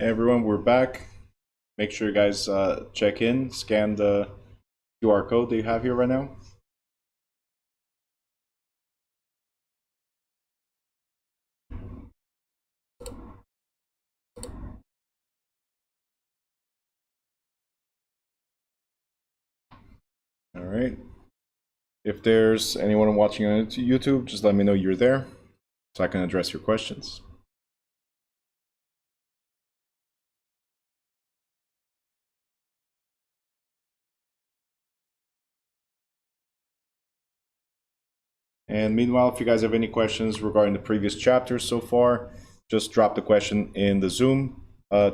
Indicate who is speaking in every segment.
Speaker 1: Hey everyone, we're back. Make sure you guys check in, scan the QR code that you have here right now. All right. If there's anyone watching on YouTube, just let me know you're there so I can address your questions. And meanwhile, if you guys have any questions regarding the previous chapters so far, just drop the question in the Zoom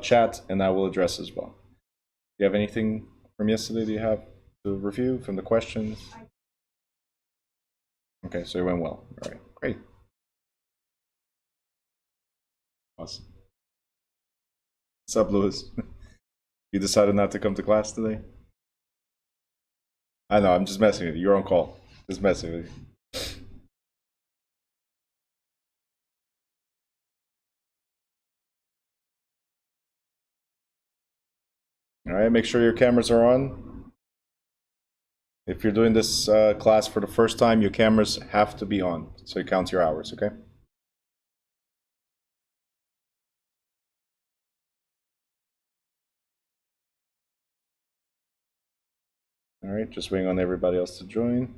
Speaker 1: chat and I will address as well. Do you have anything from yesterday that you have to review from the questions? Okay, so it went well. All right, great. Awesome. What's up, Louis? You decided not to come to class today? I know, I'm just messing with you. You're on call. Just messing with you. All right, make sure your cameras are on. If you're doing this class for the first time, your cameras have to be on, so it counts your hours, okay? All right, just waiting on everybody else to join.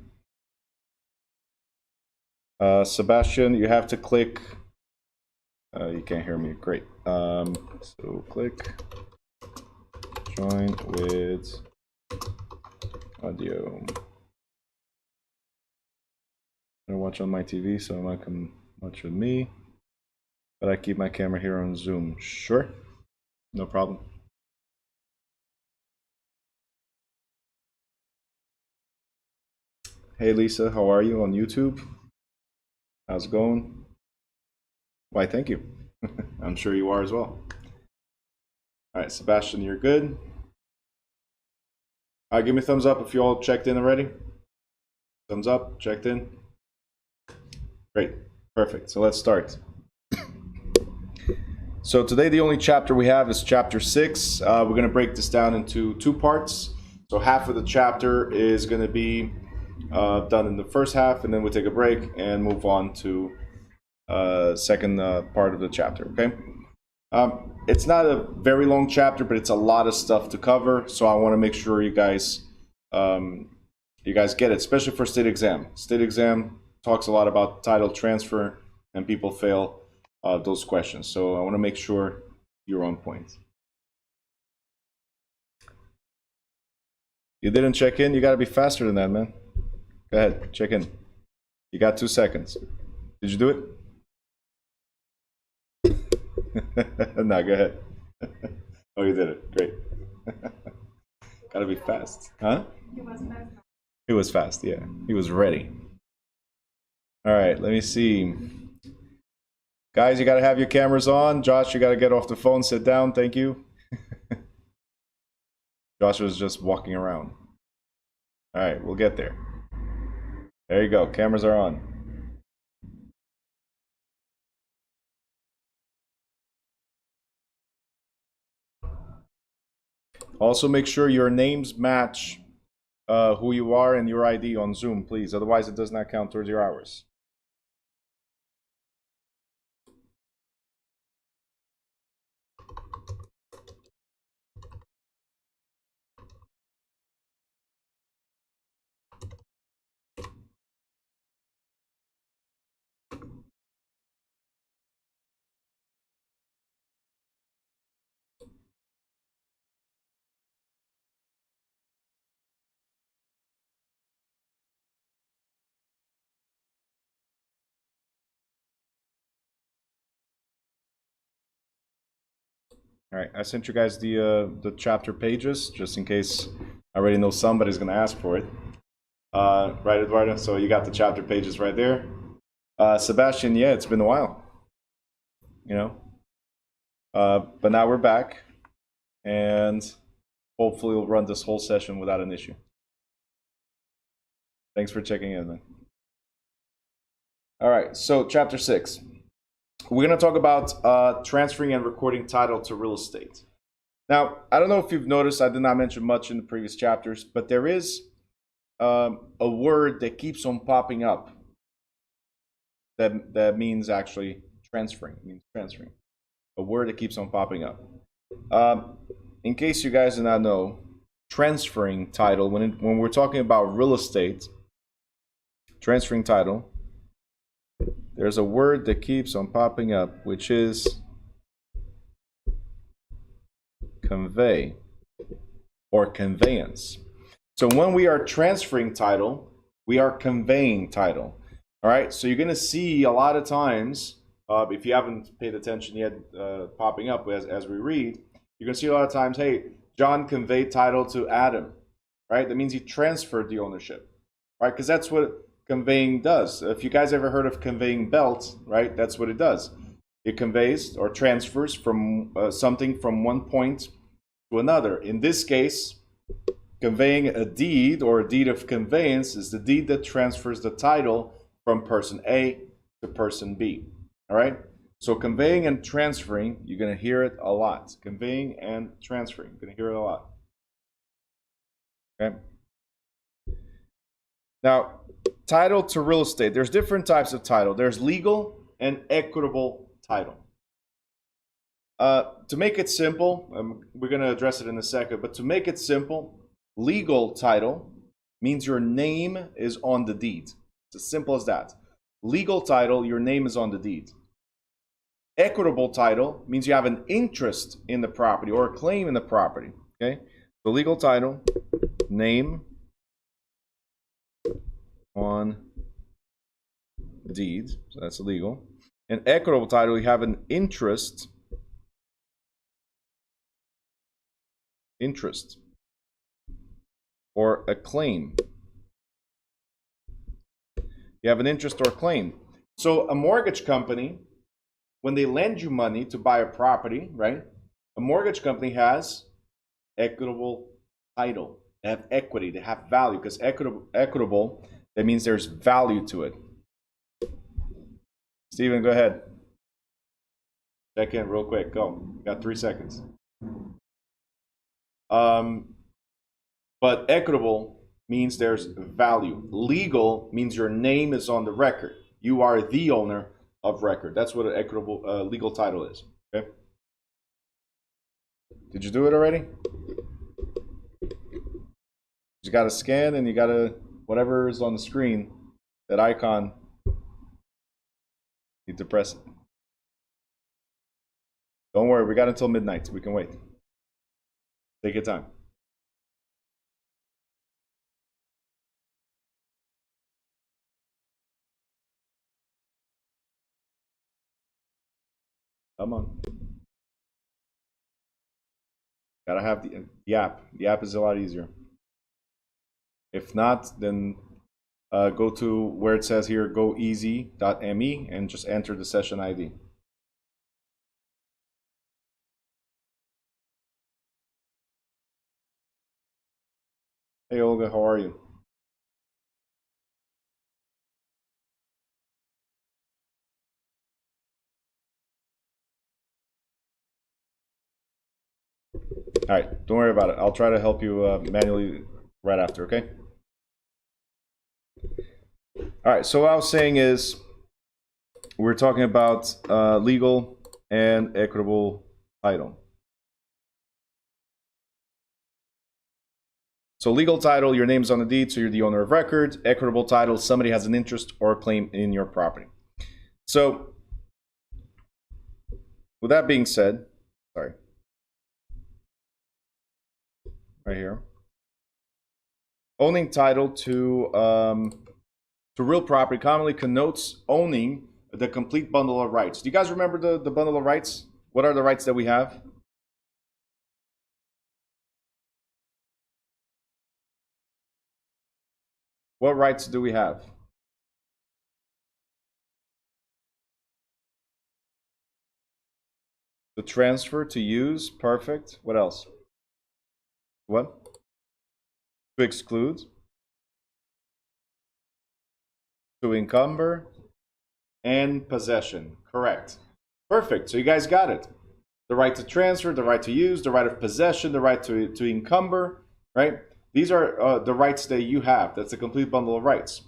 Speaker 1: Sebastian, you have to click. You can't hear me. Great. So click join with audio. I watch on my TV, so I might come watch with me. But I keep my camera here on Zoom. Sure, no problem. Hey Lisa, how are you on YouTube? How's it going? Why, thank you. I'm sure you are as well. All right, Sebastian, you're good. All right, give me a thumbs up if you all checked in already. Thumbs up, checked in. Great, perfect. So let's start. So today the only chapter we have is chapter 6. We're going to break this down into 2 parts. So half of the chapter is going to be done in the first half, and then we'll take a break and move on to second part of the chapter, okay? It's not a very long chapter, but it's a lot of stuff to cover, so I want to make sure you guys get it, especially for state exam. State exam talks a lot about title transfer, and people fail those questions. So I want to make sure you're on point. You didn't check in? You got to be faster than that, man. Go ahead, check in. You got 2 seconds. Did you do it? No, go ahead. Oh, you did it. Great. Gotta be fast. Huh? He was fast, yeah. He was ready. All right, let me see. Guys, you gotta have your cameras on. Josh, you gotta get off the phone, sit down, thank you. Josh was just walking around. All right, we'll get there. There you go, cameras are on. Also, make sure your names match who you are and your ID on Zoom, please. Otherwise, it does not count towards your hours. All right, I sent you guys the chapter pages, just in case I already know somebody's gonna ask for it. Right, Eduardo? So you got the chapter pages right there. Sebastian, yeah, it's been a while, you know. But now we're back, and hopefully we'll run this whole session without an issue. Thanks for checking in, man. All right, so chapter 6. we're going to talk about transferring and recording title to real estate. Now, I don't know if you've noticed, I did not mention much in the previous chapters, but there is a word that keeps on popping up that means actually transferring. It means transferring. A word that keeps on popping up. In case you guys do not know, transferring title, when we're talking about real estate, transferring title, there's a word that keeps on popping up, which is convey or conveyance. So when we are transferring title, we are conveying title. All right, so you're going to see a lot of times, if you haven't paid attention yet, popping up as we read, you're going to see a lot of times, hey, John conveyed title to Adam, right? That means he transferred the ownership, right? Because that's what conveying does. If you guys ever heard of conveying belt, right? That's what it does. It conveys or transfers from something from one point to another. In this case, conveying a deed or a deed of conveyance is the deed that transfers the title from person A to person B. All right? So conveying and transferring, you're going to hear it a lot. Conveying and transferring, you're going to hear it a lot. Okay? Now, title to real estate. There's different types of title. There's legal and equitable title. To make it simple, we're going to address it in a second, but to make it simple, legal title means your name is on the deed. It's as simple as that. Legal title, your name is on the deed. Equitable title means you have an interest in the property or a claim in the property. Okay? So legal title, name on deed. So that's legal. And equitable title, you have an interest or a claim. You have an interest or a claim. So a mortgage company, when they lend you money to buy a property, right? A mortgage company has equitable title. They have equity. They have value because equitable, that means there's value to it. Steven, go ahead. Check in real quick. Go. You got 3 seconds. But equitable means there's value. Legal means your name is on the record. You are the owner of record. That's what an equitable legal title is. Okay. Did you do it already? You got to scan and you got to, whatever is on the screen, that icon, you need to press it. Don't worry, we got until midnight. We can wait. Take your time. Come on. Gotta have the app. The app is a lot easier. If not, then go to where it says here, goeasy.me, and just enter the session ID. Hey, Olga, how are you? All right, don't worry about it. I'll try to help you manually right after, okay? All right, so what I was saying is we're talking about legal and equitable title. So legal title, your name's on the deed, so you're the owner of record. Equitable title, somebody has an interest or a claim in your property. So with that being said, sorry, right here, owning title to real property commonly connotes owning the complete bundle of rights. Do you guys remember the bundle of rights? What are the rights that we have? What rights do we have? To transfer, to use, perfect. What else? What? To exclude. To encumber. And possession, correct. Perfect. So you guys got it. The right to transfer, the right to use, the right of possession, the right to encumber, right? These are the rights that you have. That's a complete bundle of rights.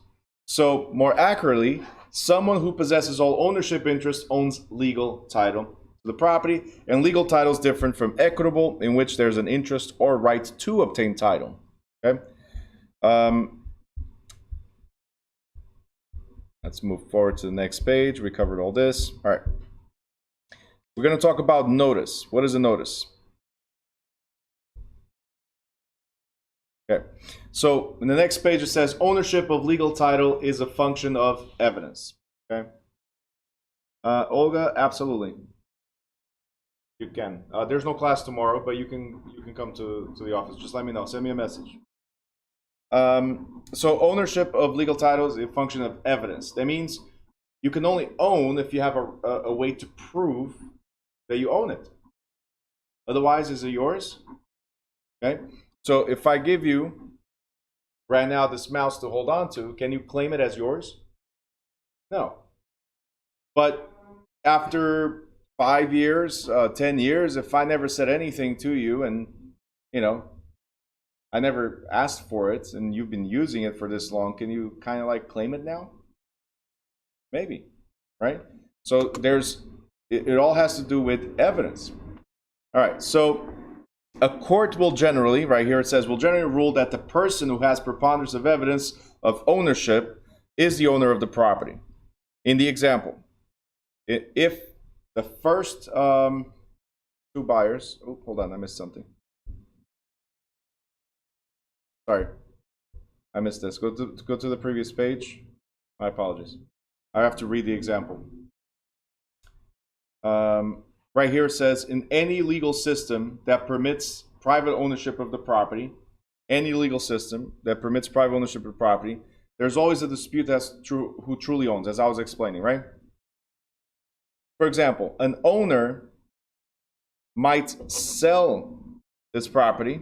Speaker 1: So more accurately, someone who possesses all ownership interests owns legal title to the property. And legal title is different from equitable, in which there's an interest or right to obtain title. Okay. Let's move forward to the next page. We covered all this. All right. We're going to talk about notice. What is a notice? Okay. So in the next page, it says ownership of legal title is a function of evidence. Okay. Olga, absolutely. You can. There's no class tomorrow, but you can come to the office. Just let me know. Send me a message. So ownership of legal title is a function of evidence. That means you can only own if you have a way to prove that you own it. Otherwise, is it yours? Okay. So if I give you right now this mouse to hold on to, can you claim it as yours? No. But after 5 years, 10 years, if I never said anything to you and, you know, I never asked for it and you've been using it for this long, can you kind of like claim it now? Maybe, right? So it all has to do with evidence. All right, so a court will generally, right here it says, will generally rule that the person who has preponderance of evidence of ownership is the owner of the property. In the example, if the first two buyers, oh, hold on, I missed something. Sorry, I missed this. Go to the previous page. My apologies. I have to read the example. Right here it says, in any legal system that permits private ownership of the property, any legal system that permits private ownership of the property, there's always a dispute as to who truly owns, as I was explaining, right? For example, an owner might sell this property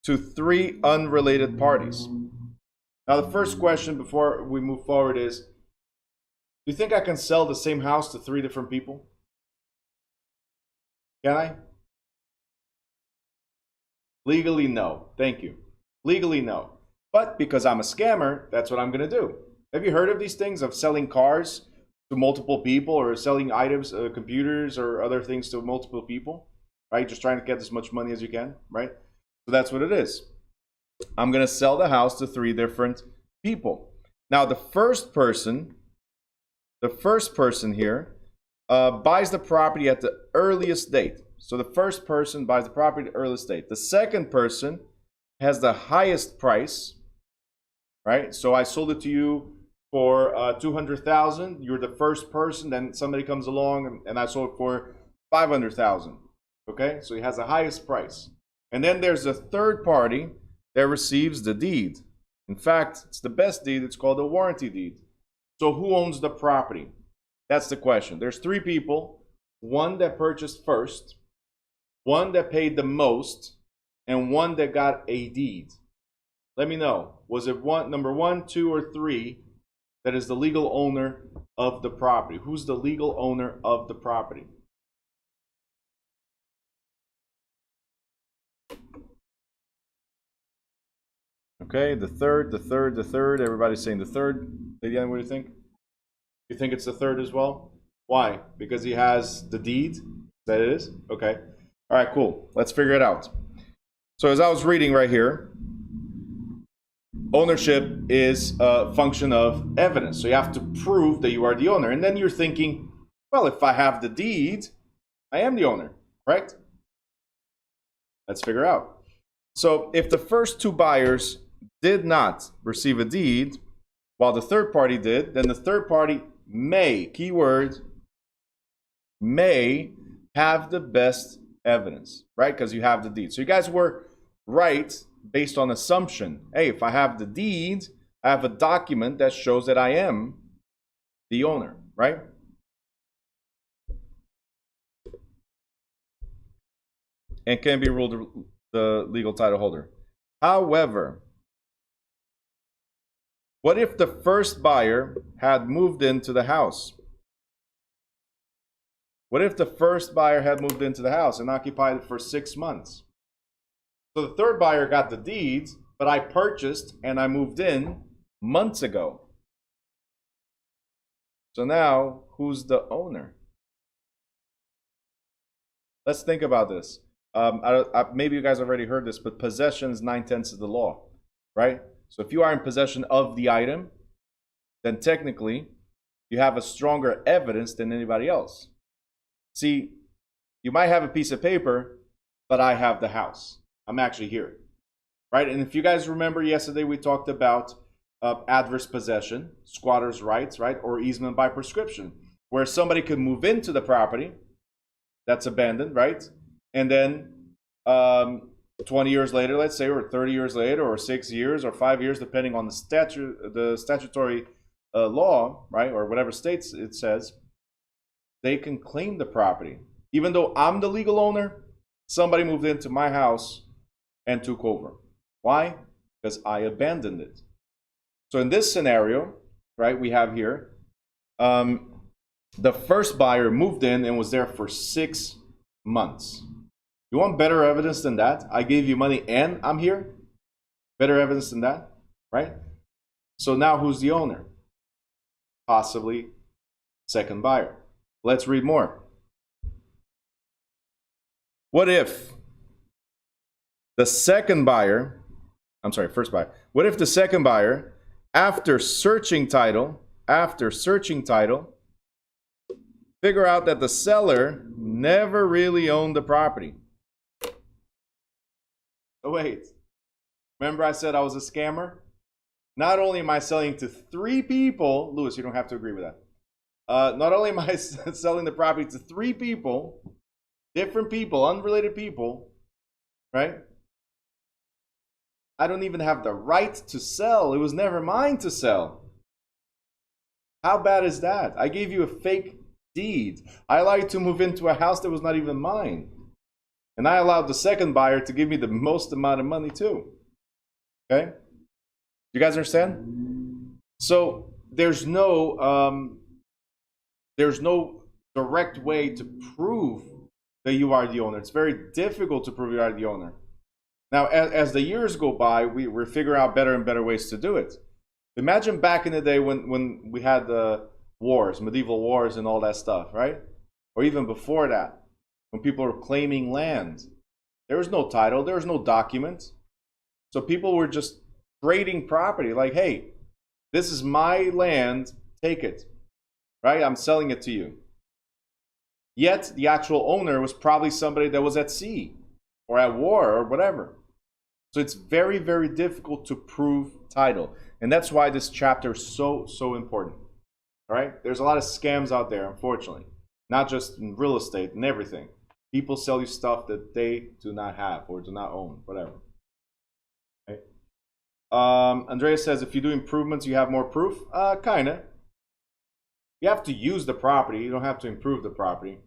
Speaker 1: to 3 unrelated parties. Now, the first question before we move forward is, do you think I can sell the same house to 3 different people? Can I? Legally, no. Thank you. Legally, no. But because I'm a scammer, that's what I'm going to do. Have you heard of these things, of selling cars to multiple people, or selling items, computers or other things to multiple people, right? Just trying to get as much money as you can, right? So that's what it is. I'm going to sell the house to 3 different people. Now, the first person here buys the property at the earliest date. So the first person buys the property at the earliest date. The second person has the highest price, right? So I sold it to you for $200,000. You're the first person. Then somebody comes along and I sold it for $500,000. Okay, so he has the highest price. And then there's a third party that receives the deed. In fact, it's the best deed. It's called a warranty deed. So who owns the property? That's the question. There's 3 people, one that purchased first, one that paid the most, and one that got a deed. Let me know. Was it number 1, 2, or 3 that is the legal owner of the property? Who's the legal owner of the property? Okay, the third. Everybody's saying the third. Ladiane, what do you think? You think it's the third as well? Why? Because he has the deed? That it is? Okay. All right, cool. Let's figure it out. So as I was reading right here, ownership is a function of evidence. So you have to prove that you are the owner. And then you're thinking, well, if I have the deed, I am the owner, correct? Let's figure out. So if the first 2 buyers did not receive a deed, while the third party did, then the third party may, keyword, may have the best evidence, right? Because you have the deed. So you guys were right based on assumption. Hey, if I have the deed, I have a document that shows that I am the owner, right? And can be ruled the legal title holder. However, what if the first buyer had moved into the house What if the first buyer had moved into the house and occupied it for 6 months? So the third buyer got the deeds, but I purchased and I moved in months ago. So now, who's the owner? Let's think about this. Maybe you guys already heard this, but possession is 9/10 of the law, right? So if you are in possession of the item, then technically you have a stronger evidence than anybody else. See, you might have a piece of paper, but I have the house. I'm actually here, right? And if you guys remember yesterday, we talked about adverse possession, squatter's rights, right? Or easement by prescription, where somebody could move into the property that's abandoned, right? And then 20 years later, let's say, or 30 years later, or 6 years, or 5 years, depending on the statutory law, right? Or whatever states it says, they can claim the property. Even though I'm the legal owner, somebody moved into my house and took over. Why? Because I abandoned it. So in this scenario, right, we have here, the first buyer moved in and was there for 6 months. You want better evidence than that? I gave you money and I'm here? Better evidence than that, right? So now who's the owner? Possibly second buyer. Let's read more. What if the second buyer, first buyer. What if the second buyer, after searching title, figure out that the seller never really owned the property? Oh, wait. Remember I said I was a scammer? Not only am I selling to 3 people, Louis, you don't have to agree with that. Not only am I selling the property to 3 people, different people, unrelated people, right? I don't even have the right to sell. It was never mine to sell. How bad is that? I gave you a fake deed. I allowed you to move into a house that was not even mine. And I allowed the second buyer to give me the most amount of money too. Okay? You guys understand? So there's no direct way to prove that you are the owner. It's very difficult to prove you are the owner. Now, as the years go by, we're figuring out better and better ways to do it. Imagine back in the day when we had the wars, medieval wars and all that stuff, right? Or even before that, when people were claiming land. There was no title, there was no document. So people were just trading property like, hey, this is my land, take it, right? I'm selling it to you. Yet the actual owner was probably somebody that was at sea or at war or whatever. So it's very, very difficult to prove title. And that's why this chapter is so important. All right? There's a lot of scams out there, unfortunately. Not just in real estate and everything. People sell you stuff that they do not have or do not own, whatever. Okay? Andrea says, if you do improvements, you have more proof? Kinda. You have to use the property. You don't have to improve the property.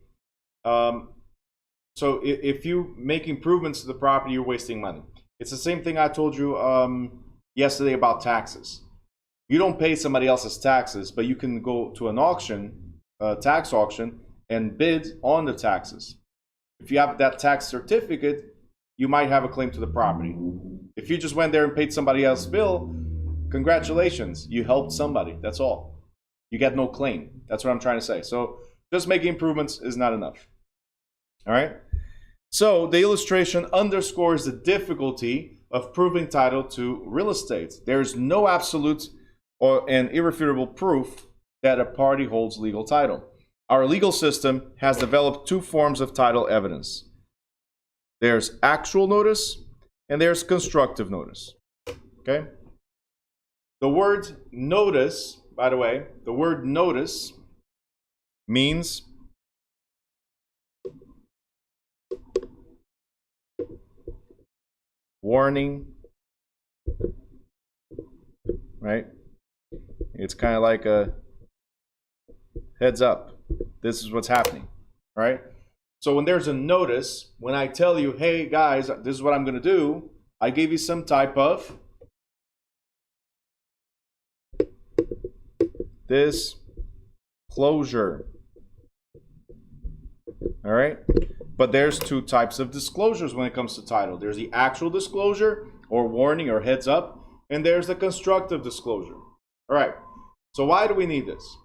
Speaker 1: So if you make improvements to the property, you're wasting money. It's the same thing I told you yesterday about taxes. You don't pay somebody else's taxes, but you can go to an auction, tax auction, and bid on the taxes. If you have that tax certificate, you might have a claim to the property. If you just went there and paid somebody else's bill, congratulations, you helped somebody. That's all. You get no claim. That's what I'm trying to say. So just making improvements is not enough. All right? So the illustration underscores the difficulty of proving title to real estate. There is no absolute or an irrefutable proof that a party holds legal title. Our legal system has developed 2 forms of title evidence. There's actual notice and there's constructive notice. Okay? The word notice, by the way, the word notice means warning, right? It's kind of like a heads up. This is what's happening, right? So when there's a notice, when I tell you, hey guys, this is what I'm going to do, I gave you some type of disclosure. All right. But there's two types of disclosures when it comes to title. There's the actual disclosure or warning or heads up, and there's the constructive disclosure. All right. So why do we need this?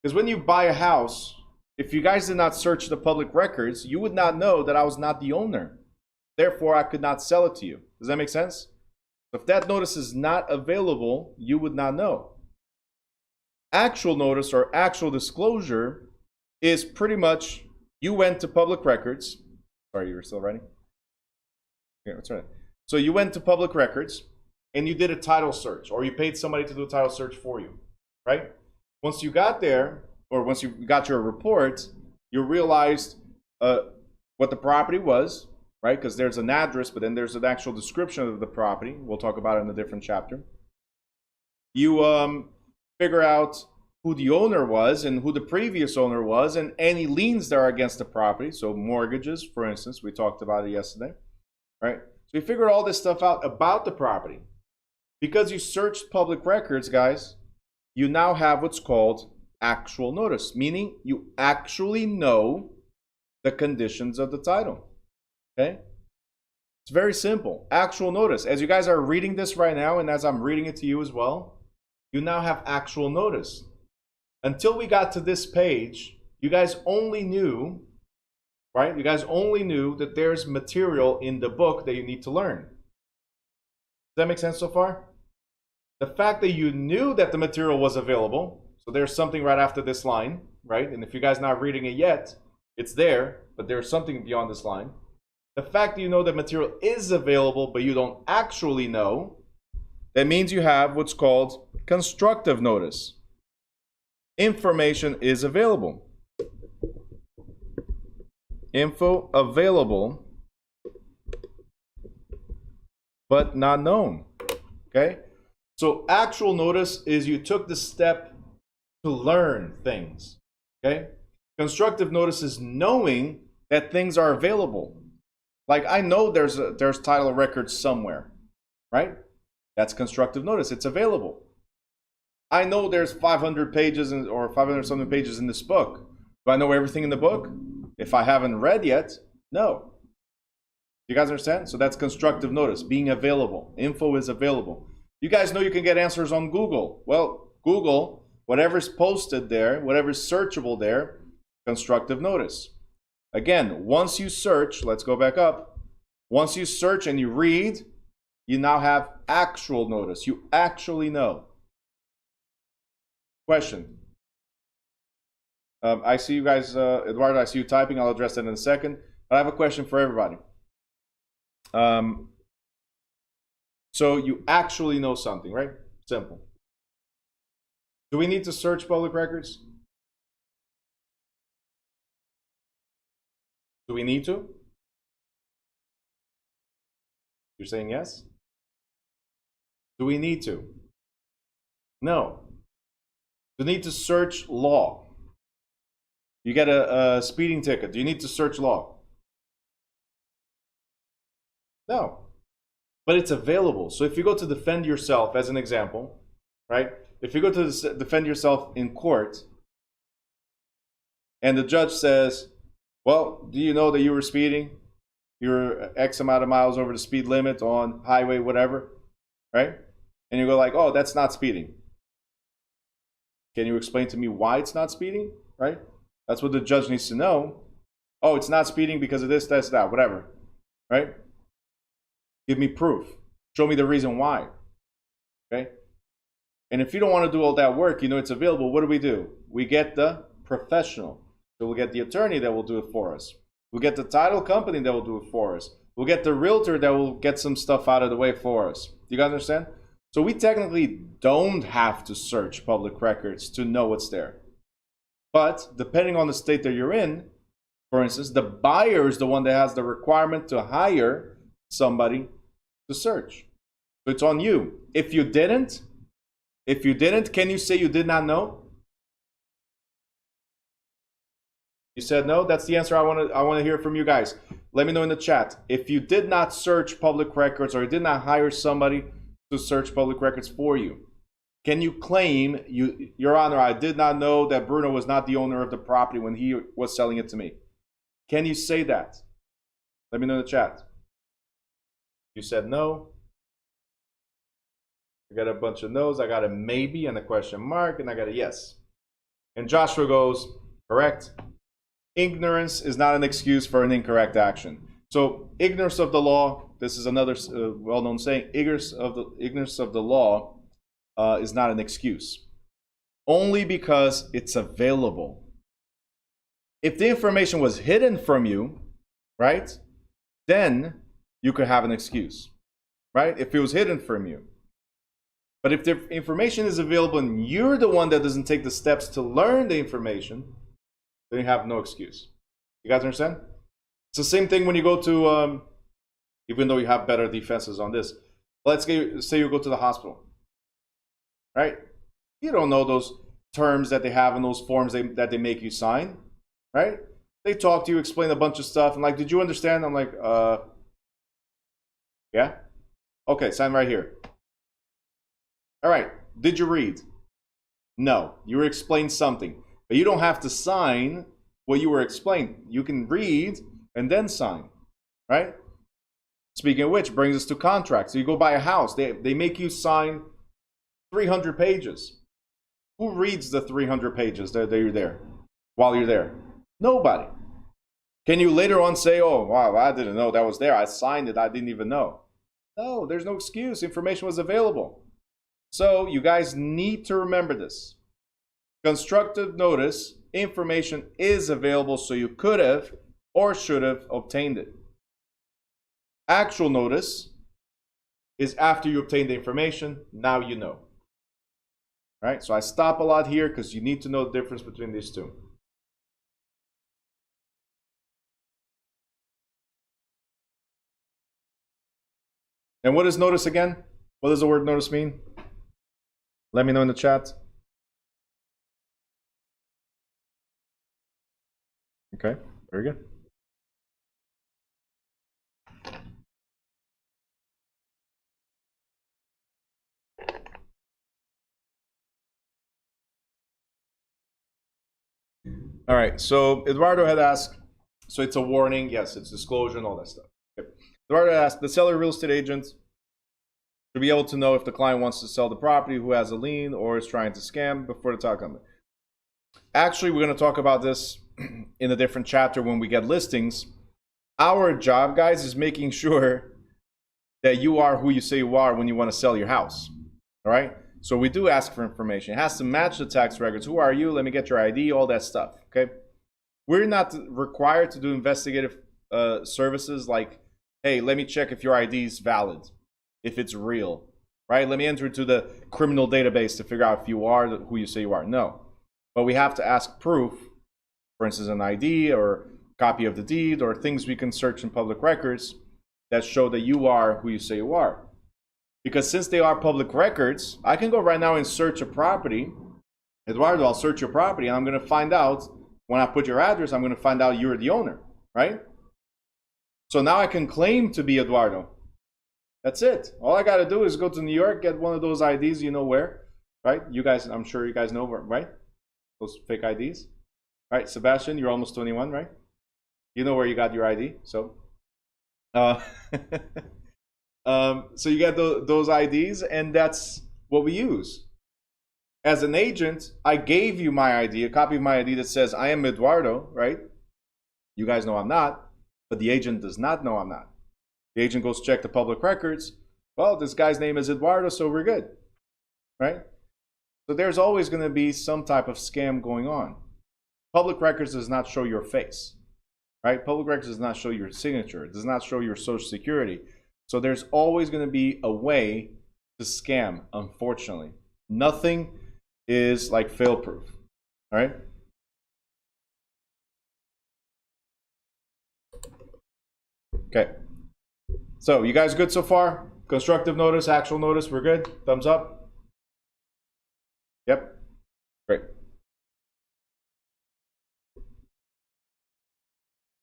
Speaker 1: Because when you buy a house, if you guys did not search the public records, you would not know that I was not the owner. Therefore, I could not sell it to you. Does that make sense? If that notice is not available, you would not know. Actual notice or actual disclosure is pretty much you went to public records. Sorry, you were still writing? Yeah, that's right. So you went to public records and you did a title search, or you paid somebody to do a title search for you, right? Once you got there, or once you got your report, you realized what the property was, right? Because there's an address, but then there's an actual description of the property. We'll talk about it in a different chapter. You figure out who the owner was and who the previous owner was and any liens that are against the property. So mortgages, for instance, we talked about it yesterday, right? So you figured all this stuff out about the property. Because you searched public records, guys, you now have what's called actual notice, meaning you actually know the conditions of the title, okay? It's very simple. Actual notice. As you guys are reading this right now, and as I'm reading it to you as well, you now have actual notice. Until we got to this page, you guys only knew, right? You guys only knew that there's material in the book that you need to learn. Does that make sense so far? The fact that you knew that the material was available, so there's something right after this line, right? And if you guys are not reading it yet, it's there, but there's something beyond this line. The fact that you know that material is available, but you don't actually know, that means you have what's called constructive notice. Information is available. Info available, but not known. Okay? So actual notice is you took the step to learn things. Okay? Constructive notice is knowing that things are available. Like I know there's title records somewhere, right? That's constructive notice. It's available. I know there's 500 pages or 500 something pages in this book. Do I know everything in the book? If I haven't read yet, no. You guys understand? So that's constructive notice, being available. Info is available. You guys know you can get answers on Google. Well, Google, whatever's posted there, whatever's searchable there, constructive notice. Again, once you search, let's go back up. Once you search and you read, you now have actual notice. You actually know. Question. I see you guys, Eduardo, I see you typing. I'll address that in a second. But I have a question for everybody. So you actually know something, right? Simple. Do we need to search public records? Do we need to? You're saying yes? Do we need to? No. You need to search law. You get a speeding ticket. Do you need to search law? No. But it's available. So if you go to defend yourself, as an example, right? If you go to defend yourself in court, and the judge says, well, do you know that you were speeding? You're X amount of miles over the speed limit on highway, whatever, right? And you go like, oh, that's not speeding. Can you explain to me why it's not speeding, right? That's what the judge needs to know. Oh, it's not speeding because of this, that's that, whatever, right? Give me proof. Show me the reason why, okay? And if you don't want to do all that work, you know it's available, what do? We get the professional. So we'll get the attorney that will do it for us. We'll get the title company that will do it for us. We'll get the realtor that will get some stuff out of the way for us. Do you guys understand? So we technically don't have to search public records to know what's there. But depending on the state that you're in, for instance, the buyer is the one that has the requirement to hire somebody to search. So it's on you. If you didn't, can you say you did not know? You said no? That's the answer I want to hear from you guys. Let me know in the chat. If you did not search public records or you did not hire somebody to search public records for you, can you claim, Your Honor, I did not know that Bruno was not the owner of the property when he was selling it to me? Can you say that? Let me know in the chat. You said no. I got a bunch of no's. I got a maybe and a question mark, and I got a yes. And Joshua goes, correct. Ignorance is not an excuse for an incorrect action. So ignorance of the law, this is another well-known saying, ignorance of the law is not an excuse. Only because it's available. If the information was hidden from you, right, then you could have an excuse, right? If it was hidden from you. But if the information is available and you're the one that doesn't take the steps to learn the information, then you have no excuse. You guys understand? It's the same thing when you go to, even though you have better defenses on this, let's say you go to the hospital, right? You don't know those terms that they have in those forms that they make you sign, right? They talk to you, explain a bunch of stuff, and like, did you understand? I'm like, yeah? Okay, sign right here. All right, did you read? No, you were explained something. But you don't have to sign what you were explained. You can read and then sign, right? Speaking of which, brings us to contracts. So you go buy a house. They make you sign 300 pages. Who reads the 300 pages that you're there while you're there? Nobody. Can you later on say, oh, wow, I didn't know that was there. I signed it. I didn't even know. No, there's no excuse. Information was available. So you guys need to remember this. Constructive notice, information is available, so you could have or should have obtained it. Actual notice is after you obtain the information, now you know. Right? So I stop a lot here because you need to know the difference between these two. And what is notice again? What does the word notice mean? Let me know in the chat. Okay, very good. All right, so Eduardo had asked, so it's a warning, yes, it's disclosure and all that stuff. Okay. Eduardo asked, the seller real estate agent to be able to know if the client wants to sell the property, who has a lien, or is trying to scam before the title company. Actually, we're going to talk about this in a different chapter when we get listings. Our job, guys, is making sure that you are who you say you are when you want to sell your house. All right? So we do ask for information. It has to match the tax records. Who are you? Let me get your ID, all that stuff. Okay? We're not required to do investigative services like, hey, let me check if your ID is valid, if it's real, right? Let me enter into the criminal database to figure out if you are who you say you are. No. But we have to ask proof, for instance, an ID or copy of the deed or things we can search in public records that show that you are who you say you are. Because since they are public records, I can go right now and search a property. Eduardo, I'll search your property and I'm going to find out, when I put your address, I'm going to find out you're the owner, right? So now I can claim to be Eduardo. That's it. All I got to do is go to New York, get one of those IDs, you know where, right? You guys, I'm sure you guys know where, right? Those fake IDs. Right, Sebastian, you're almost 21, right? You know where you got your ID, so. So you get those IDs, and that's what we use. As an agent, I gave you my ID, a copy of my ID that says I am Eduardo, right? You guys know I'm not, but the agent does not know I'm not. The agent goes check the public records. Well, this guy's name is Eduardo, so we're good, right? So there's always going to be some type of scam going on. Public records does not show your face, right? Public records does not show your signature. It does not show your social security. So there's always going to be a way to scam, unfortunately. Nothing is like fail-proof, all right? Okay. So you guys good so far? Constructive notice, actual notice, we're good? Thumbs up? Yep. Great.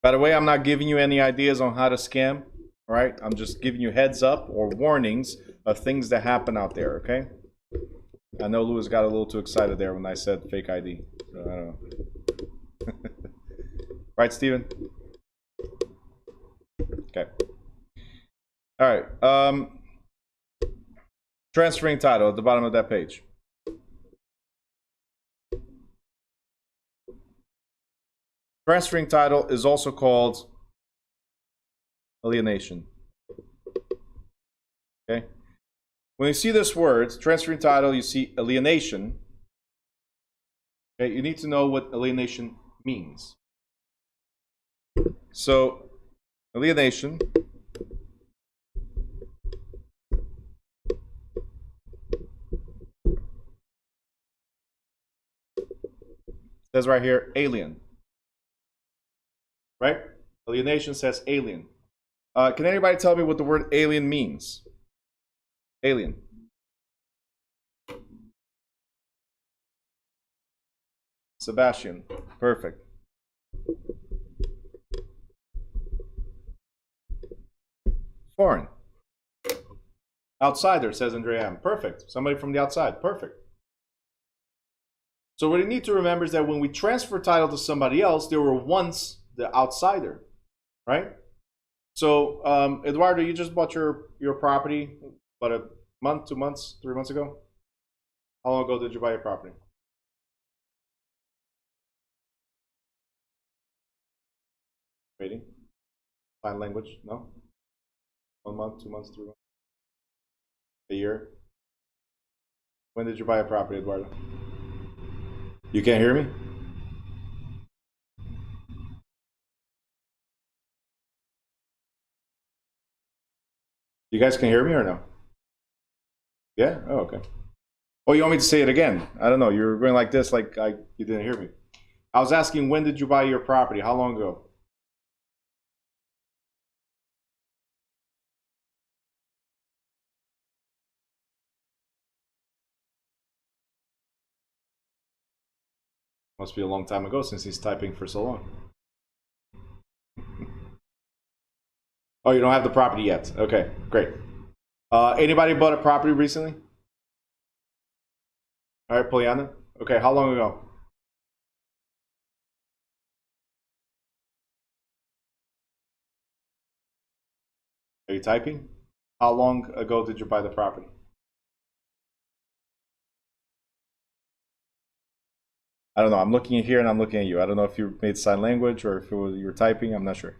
Speaker 1: By the way, I'm not giving you any ideas on how to scam, all right? I'm just giving you heads up or warnings of things that happen out there, okay? I know Louis got a little too excited there when I said fake ID. So I don't know. Right, Steven? Okay. All right. Transferring title at the bottom of that page. Transferring title is also called alienation. Okay. When you see this word, transferring title, you see alienation. Okay, you need to know what alienation means. So, alienation says right here, alien. Right? Alienation says alien. Can anybody tell me what the word alien means? Alien. Sebastian. Perfect. Foreign. Outsider, says Andrea. Perfect. Somebody from the outside. Perfect. So what you need to remember is that when we transfer title to somebody else, they were once the outsider, right? So, Eduardo, you just bought your property, about a month, 2 months, 3 months ago? How long ago did you buy your property? Waiting? Sign language? No? 1 month, 2 months, 3 months? A year? When did you buy a property, Eduardo? You can't hear me? You guys can hear me or no? Yeah? Oh, okay. Oh, you want me to say it again? I don't know. You're going like this, like you didn't hear me. I was asking, when did you buy your property? How long ago? Must be a long time ago since he's typing for so long. Oh, you don't have the property yet. Okay, great. Anybody bought a property recently? All right, Poliana. Okay, how long ago? Are you typing? How long ago did you buy the property? I don't know. I'm looking at here and I'm looking at you. I don't know if you made sign language or if it was, you were typing. I'm not sure.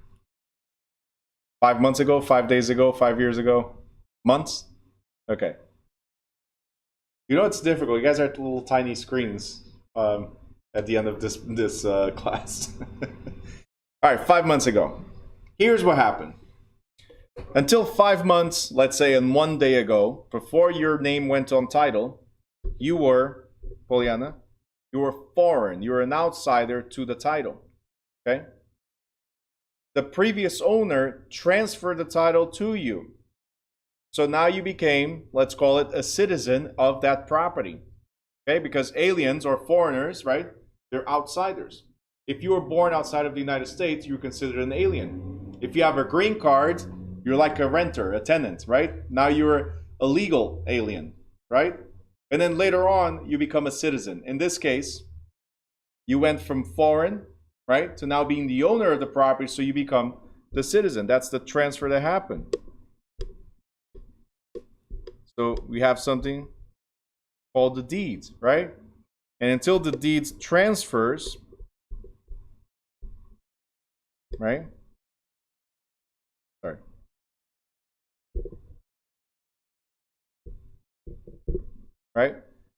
Speaker 1: 5 months ago, 5 days ago, 5 years ago? Months? Okay. You know it's difficult. You guys are at little tiny screens at the end of this class. All right, 5 months ago. Here's what happened. Until 5 months, let's say, and 1 day ago, before your name went on title, you were, Poliana, you were foreign. You were an outsider to the title. Okay? The previous owner transferred the title to you. So now you became, let's call it, a citizen of that property. Okay? Because aliens or foreigners, right? They're outsiders. If you were born outside of the United States, you're considered an alien. If you have a green card, you're like a renter, a tenant, right? Now you're a legal alien, right? And then later on, you become a citizen. In this case, you went from foreign, right, to now being the owner of the property, so you become the citizen. That's the transfer that happened. So we have something called the deed, right? And until the deed transfers, right? Sorry. Right?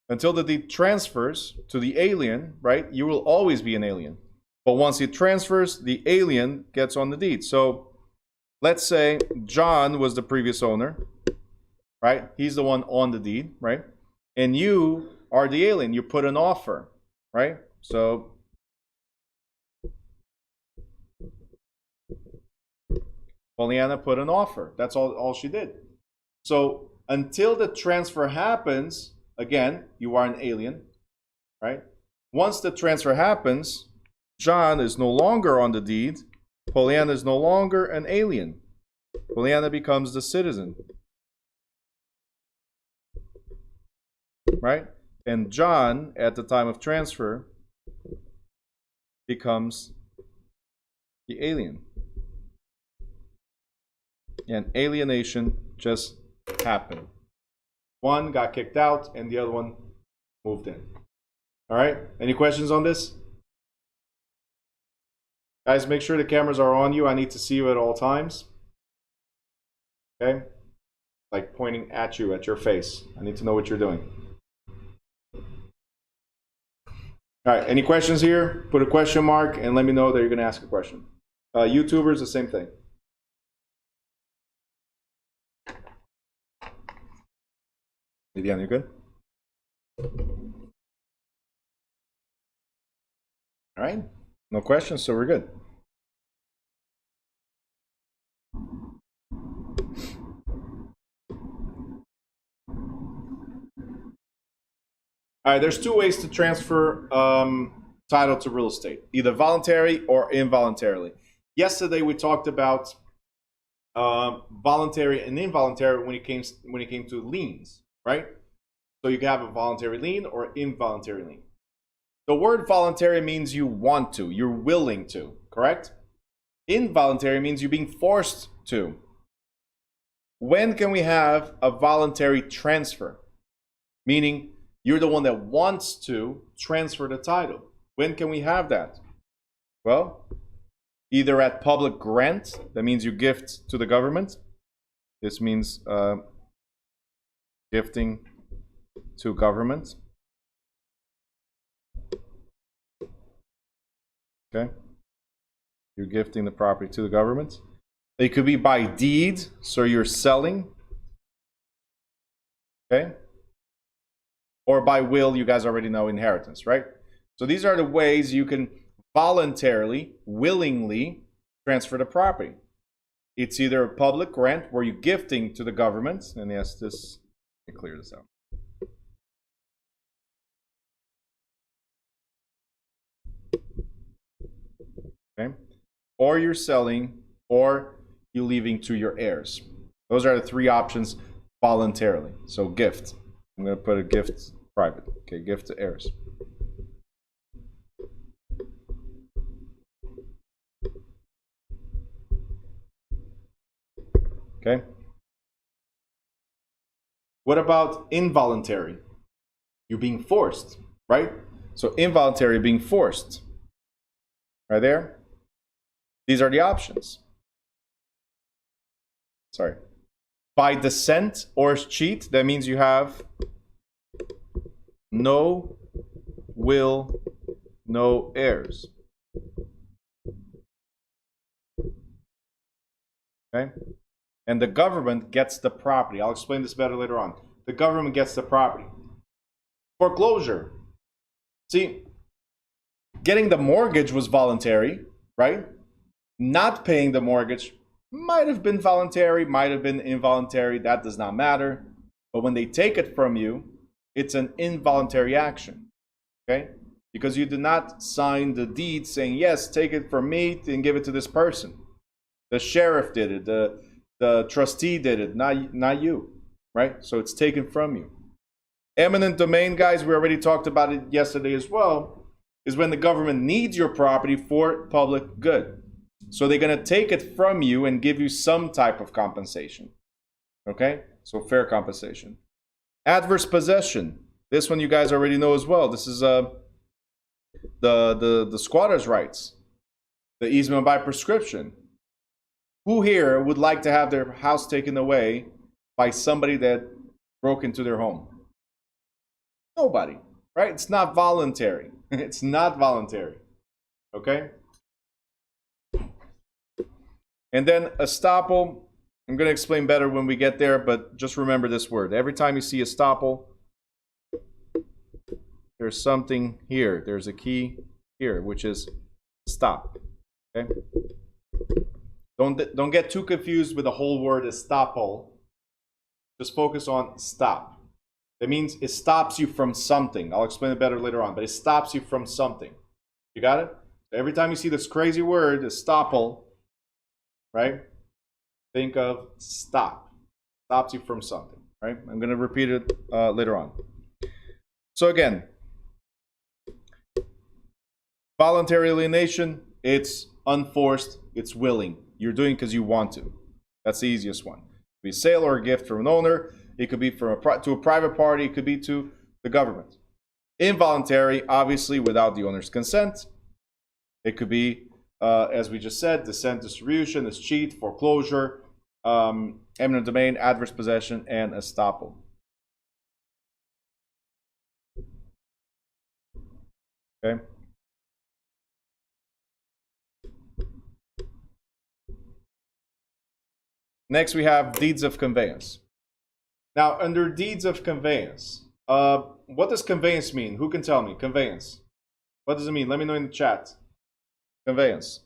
Speaker 1: Until the deed transfers to the alien, right, you will always be an alien. But once it transfers, the alien gets on the deed. So let's say John was the previous owner, right? He's the one on the deed, right? And you are the alien. You put an offer, right? So Poliana put an offer. That's all she did. So until the transfer happens, again, you are an alien, right? Once the transfer happens, John is no longer on the deed. Poliana is no longer an alien. Poliana becomes the citizen, right? And John, at the time of transfer, becomes the alien. and alienation just happened. One got kicked out and the other one moved in. All right, any questions on this? Guys, make sure the cameras are on you. I need to see you at all times. Okay? Like pointing at you, at your face. I need to know what you're doing. All right, any questions here? Put a question mark and let me know that you're going to ask a question. YouTubers, the same thing. Vivian, you good? All right, no questions, so we're good. All right, there's two ways to transfer title to real estate, either voluntary or involuntarily. Yesterday we talked about voluntary and involuntary when it came to liens, right? So you can have a voluntary lien or involuntary lien. The word voluntary means you want to, you're willing to, correct? Involuntary means you're being forced to. When can we have a voluntary transfer? Meaning you're the one that wants to transfer the title. When can we have that? Well, either at public grant, that means you gift to the government. This means gifting to government. Okay? You're gifting the property to the government. It could be by deed, so you're selling. Okay? Or by will, you guys already know inheritance, right? So these are the ways you can voluntarily, willingly transfer the property. It's either a public grant where you're gifting to the government, and yes, this, let me clear this out. Okay? Or you're selling, or you're leaving to your heirs. Those are the three options voluntarily. So gift. I'm going to put a gift private. Okay, gift to heirs. Okay. What about involuntary? You're being forced, right? So involuntary, being forced. Right there. These are the options. Sorry. By descent or cheat, that means you have no will, no heirs. Okay? And the government gets the property. I'll explain this better later on. The government gets the property. Foreclosure. See, getting the mortgage was voluntary, right? Not paying the mortgage might have been voluntary, might have been involuntary. That does not matter. But when they take it from you, it's an involuntary action, okay? Because you did not sign the deed saying, yes, take it from me and give it to this person. The sheriff did it. The trustee did it, not you, right? So it's taken from you. Eminent domain, guys, we already talked about it yesterday as well, is when the government needs your property for public good. So they're going to take it from you and give you some type of compensation, okay? So fair compensation. Adverse possession. This one you guys already know as well. This is the squatter's rights, the easement by prescription. Who here would like to have their house taken away by somebody that broke into their home? Nobody, right? It's not voluntary. It's not voluntary, okay? And then estoppel. I'm going to explain better when we get there, but just remember this word. Every time you see estoppel, there's something here. There's a key here, which is stop. Okay? Don't get too confused with the whole word estoppel. Just focus on stop. That means it stops you from something. I'll explain it better later on, but it stops you from something. You got it? Every time you see this crazy word, estoppel, right? Think of stop. Stops you from something, right? I'm going to repeat it later on. So again, voluntary alienation, it's unforced, it's willing. You're doing because you want to. That's the easiest one. It could be a sale or a gift from an owner. It could be from to a private party. It could be to the government. Involuntary, obviously, without the owner's consent. It could be, as we just said, descent, distribution, escheat, foreclosure, eminent domain, adverse possession, and estoppel. Okay. Next, we have deeds of conveyance. Now, under deeds of conveyance, what does conveyance mean? Who can tell me? Conveyance. What does it mean? Let me know in the chat. Conveyance.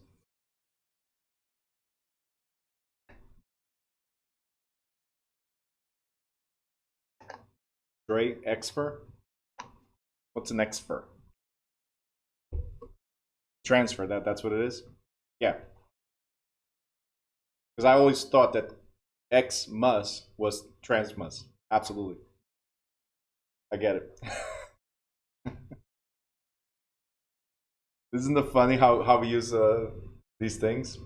Speaker 1: Dre, exfer? What's an exfer? Transfer, that's what it is? Yeah. Because I always thought that Xmas was transmus. Absolutely. I get it. Isn't it funny how we use these things?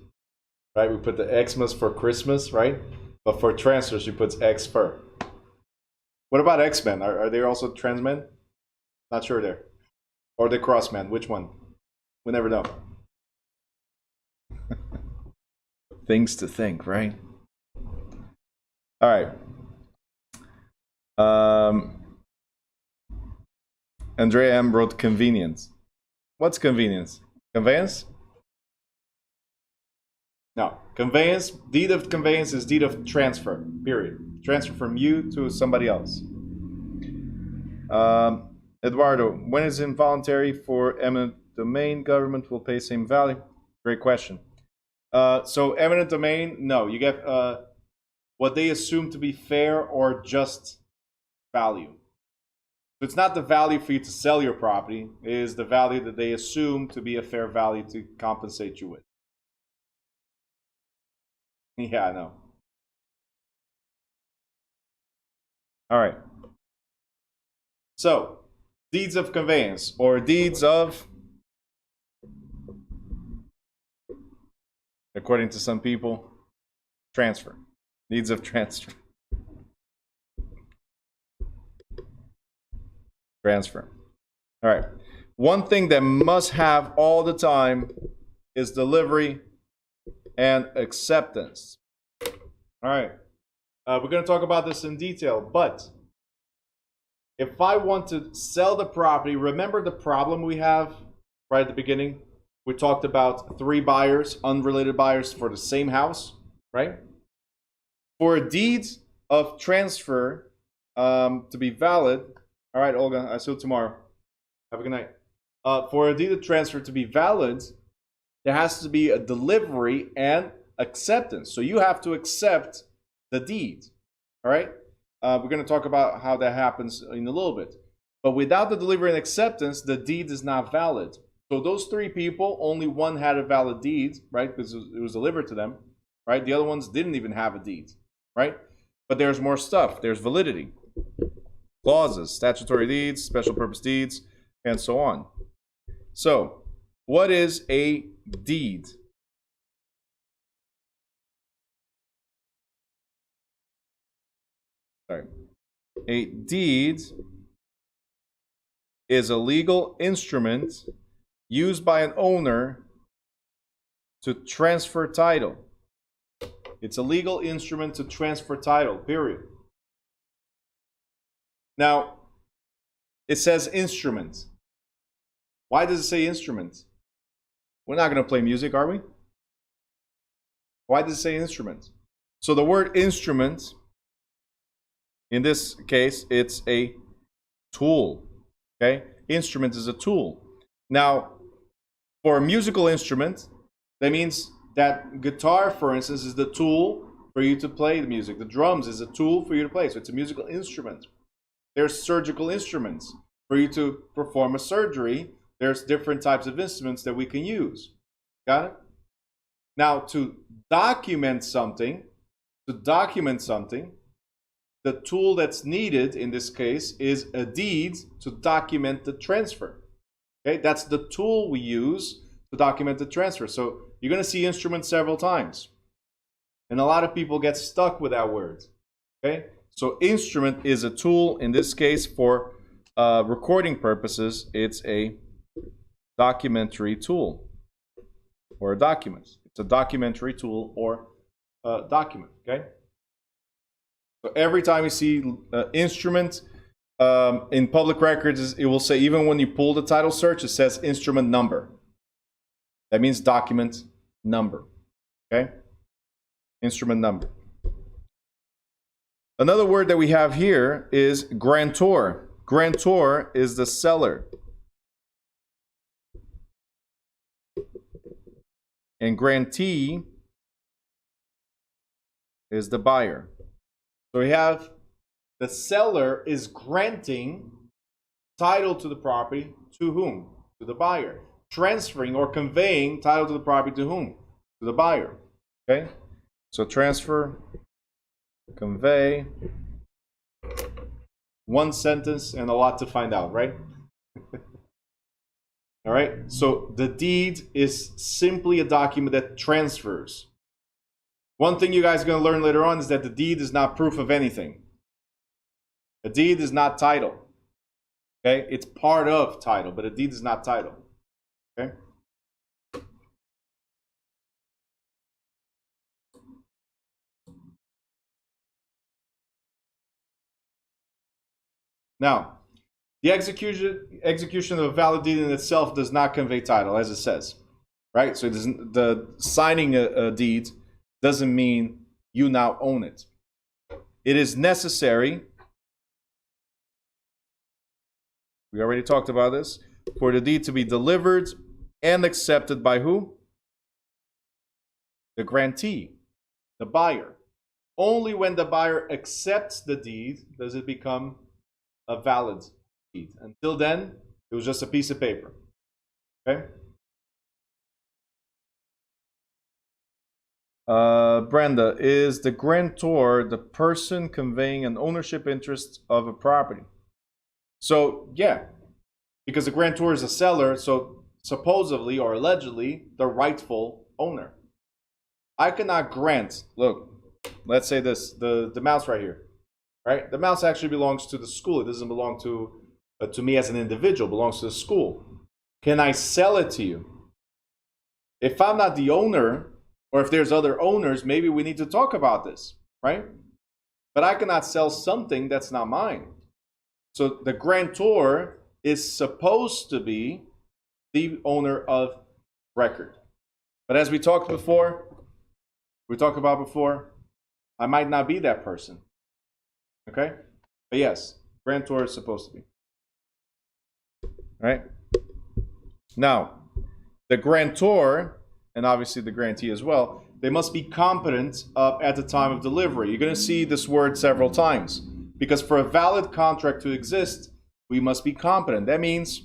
Speaker 1: Right? We put the Xmas for Christmas, right? But for transfers, she puts X for. What about X-Men? Are they also trans men? Not sure there. Or the cross men? Which one? We never know. Things to think, right? All right. Andrea M. wrote convenience. What's convenience? Conveyance? No. Conveyance, deed of conveyance is deed of transfer, period. Transfer from you to somebody else. Eduardo, when is involuntary for eminent domain, government will pay same value? Great question. So eminent domain, no. You get what they assume to be fair or just value. So it's not the value for you to sell your property. It is the value that they assume to be a fair value to compensate you with. Yeah, I know. All right. So, deeds of conveyance or deeds of, according to some people, transfer. Deeds of transfer. Transfer. All right. One thing that must have all the time is delivery and acceptance. All right. We're going to talk about this in detail, but if I want to sell the property, remember the problem we have right at the beginning? We talked about 3 buyers, unrelated buyers for the same house, right? For a deed of transfer to be valid, all right, Olga, I see you tomorrow. Have a good night. For a deed of transfer to be valid, there has to be a delivery and acceptance. So you have to accept the deed, all right? We're going to talk about how that happens in a little bit. But without the delivery and acceptance, the deed is not valid. So those 3 people, only one had a valid deed, right? Because it was delivered to them, right? The other ones didn't even have a deed, right? But there's more stuff. There's validity, clauses, statutory deeds, special purpose deeds, and so on. So, what is a deed? Sorry. A deed is a legal instrument used by an owner to transfer title. It's a legal instrument to transfer title, period. Now, it says instrument. Why does it say instrument? We're not going to play music, are we? Why does it say instrument? So the word instrument, in this case, it's a tool. Okay? Instrument is a tool. Now, for a musical instrument, that means that guitar, for instance, is the tool for you to play the music. The drums is a tool for you to play. So it's a musical instrument. There's surgical instruments. For you to perform a surgery, there's different types of instruments that we can use. Got it? Now, to document something, the tool that's needed in this case is a deed to document the transfer. Okay, that's the tool we use to document the transfer. So you're going to see instruments several times. And a lot of people get stuck with that word. Okay? So instrument is a tool, in this case, for recording purposes. It's a documentary tool or a document. It's a documentary tool or a document. Okay? So every time you see instrument in public records, it will say, even when you pull the title search, it says instrument number. That means document number. Okay? Instrument number. Another word that we have here is grantor. Grantor is the seller. And grantee is the buyer. So we have the seller is granting title to the property to whom? To the buyer. Transferring or conveying title to the property to whom? To the buyer. Okay? So transfer, convey, one sentence and a lot to find out, right? All right? So the deed is simply a document that transfers. One thing you guys are going to learn later on is that the deed is not proof of anything. A deed is not title. Okay? It's part of title, but a deed is not title. Okay? Now, the execution of a valid deed in itself does not convey title, as it says. Right? So it doesn't, the signing a deed doesn't mean you now own it. It is necessary, we already talked about this, for the deed to be delivered and accepted by who? The grantee, the buyer. Only when the buyer accepts the deed does it become a valid deed. Until then, it was just a piece of paper. Okay? Brenda, is the grantor the person conveying an ownership interest of a property? So, yeah, because the grantor is a seller, so supposedly or allegedly the rightful owner. I cannot grant, look, let's say this, the mouse right here, right? The mouse actually belongs to the school. It doesn't belong to me as an individual. It belongs to the school. Can I sell it to you? If I'm not the owner, or if there's other owners, maybe we need to talk about this, right? But I cannot sell something that's not mine. So the grantor is supposed to be the owner of record. But as we talked about before, I might not be that person. Okay? But yes, grantor is supposed to be. All right? Now, the grantor, and obviously the grantee as well, they must be competent at the time of delivery. You're going to see this word several times. Because for a valid contract to exist, we must be competent. That means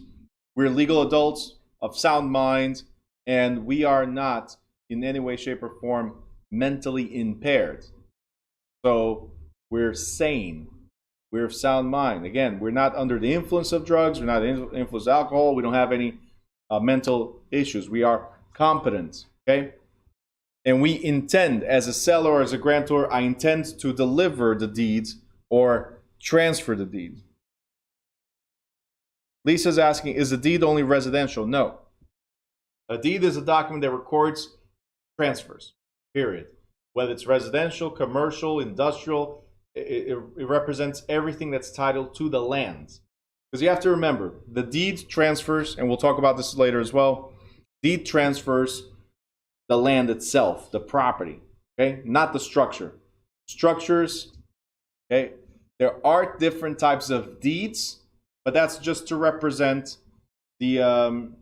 Speaker 1: we're legal adults of sound mind, and we are not in any way, shape, or form mentally impaired. So we're sane. We're of sound mind. Again, we're not under the influence of drugs. We're not under the influence of alcohol. We don't have any mental issues. We are competent. Okay? And we intend, as a seller or as a grantor, I intend to deliver the deeds or transfer the deed. Lisa's asking, is the deed only residential? No. A deed is a document that records transfers, period. Whether it's residential, commercial, industrial, it represents everything that's titled to the land. Because you have to remember, the deed transfers, and we'll talk about this later as well, deed transfers the land itself, the property, okay? Not the structure. Structures, okay? There are different types of deeds, but that's just to represent the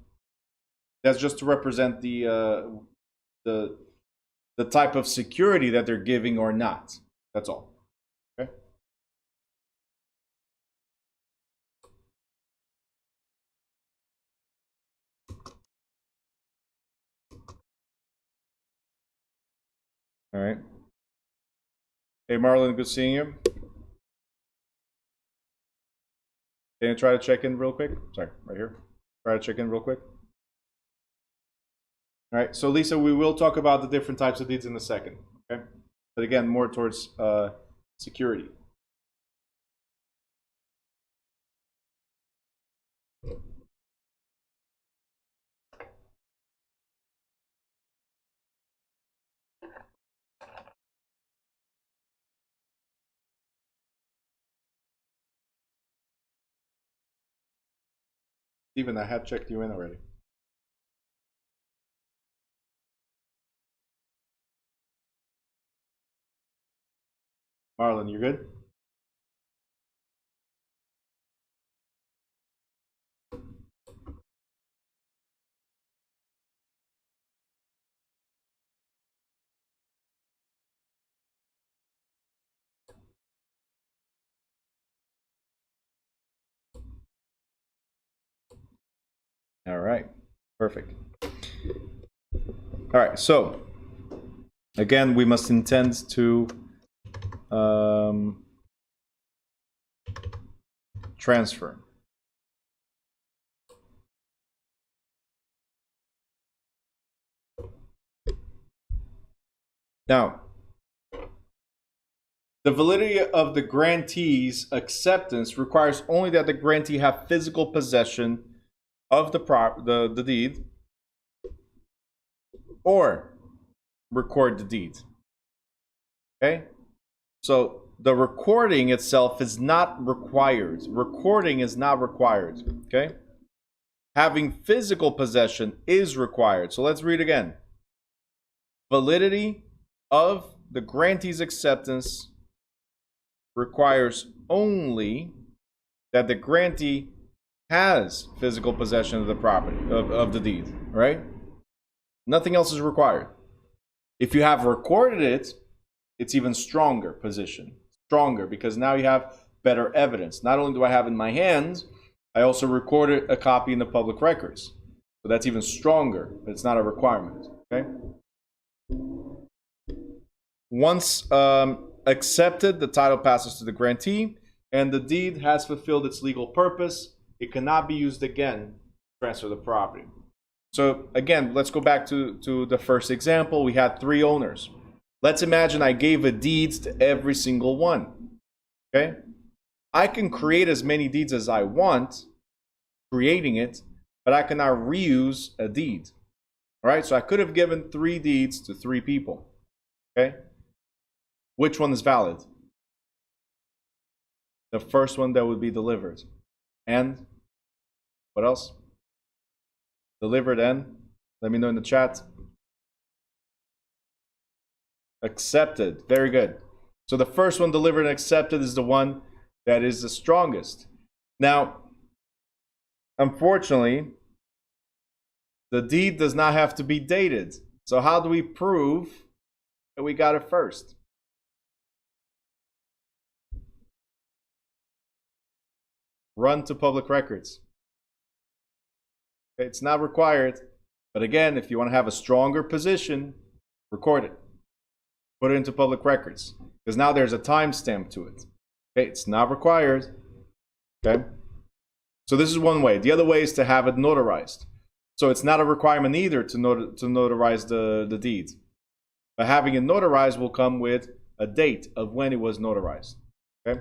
Speaker 1: the type of security that they're giving or not. That's all. Okay. All right. Hey, Marlon, good seeing you. Can you try to check in real quick? Sorry, right here. Try to check in real quick. All right, so Lisa, we will talk about the different types of deeds in a second, okay? but again, more towards security. Steven, I had checked you in already. Marlon, you good? All right, perfect. All right, so again, we must intend to transfer. Now, the validity of the grantee's acceptance requires only that the grantee have physical possession of the deed or record the deed. Okay? So the recording itself is not required. Recording is not required. Okay? Having physical possession is required. So let's read again. Validity of the grantee's acceptance requires only that the grantee has physical possession of the property, of the deed, right? Nothing else is required. If you have recorded it, it's even stronger position. Stronger because now you have better evidence. Not only do I have it in my hands, I also recorded a copy in the public records. So that's even stronger, but it's not a requirement, okay? Once accepted, the title passes to the grantee, and the deed has fulfilled its legal purpose. It cannot be used again to transfer the property. So again, let's go back to the first example. We had 3 owners. Let's imagine I gave a deed to every single one. Okay? I can create as many deeds as I want, creating it, but I cannot reuse a deed. All right? So I could have given 3 deeds to 3 people. Okay? Which one is valid? The first one that would be delivered. And what else? Delivered and, let me know in the chat. Accepted. Very good. So the first one delivered and accepted is the one that is the strongest. Now, unfortunately, the deed does not have to be dated. So how do we prove that we got it first? Run to public records. It's not required, but again, if you want to have a stronger position, record it. Put it into public records, because now there's a timestamp to it. Okay, it's not required. Okay, so this is one way. The other way is to have it notarized. So it's not a requirement either to notarize the deed, but having it notarized will come with a date of when it was notarized. Okay.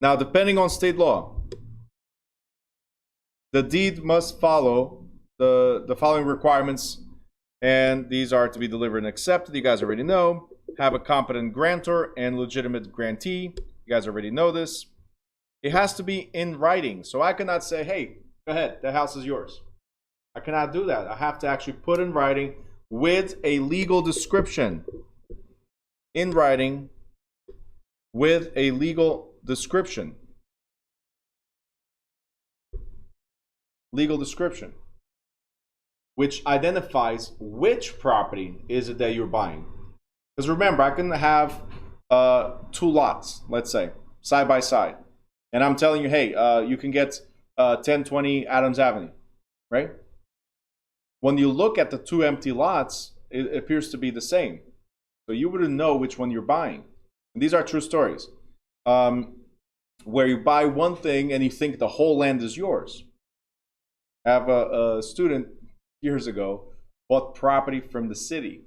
Speaker 1: Now, depending on state law, the deed must follow the following requirements, and these are to be delivered and accepted. You guys already know. Have a competent grantor and legitimate grantee. You guys already know this. It has to be in writing. So I cannot say, hey, go ahead, the house is yours. I cannot do that. I have to actually put in writing with a legal description. In writing with a legal description. Legal description, which identifies which property is it that you're buying. Because remember, I can have 2 lots, let's say, side by side. And I'm telling you, hey, you can get 1020 Adams Avenue, right? When you look at the 2 empty lots, it appears to be the same. So you wouldn't know which one you're buying. And these are true stories. Where you buy one thing and you think the whole land is yours. I have a student years ago bought property from the city.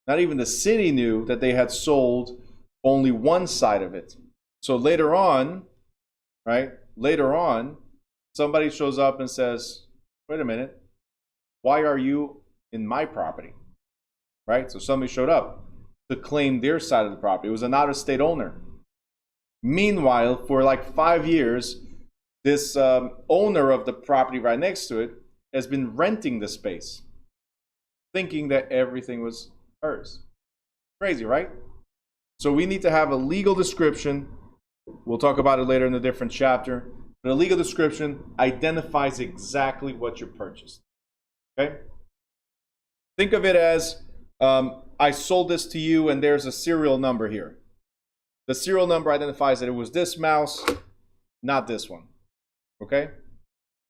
Speaker 1: Not even the city knew that they had sold only one side of it. So later on, right? Later on, somebody shows up and says, wait a minute, why are you in my property? Right? So somebody showed up to claim their side of the property. It was an out-of-state owner. Meanwhile, for like 5 years, this owner of the property right next to it has been renting the space, thinking that everything was hers. Crazy, right? So we need to have a legal description. We'll talk about it later in a different chapter. But a legal description identifies exactly what you purchased. Okay? Think of it as, I sold this to you and there's a serial number here. The serial number identifies that it was this mouse, not this one. Okay?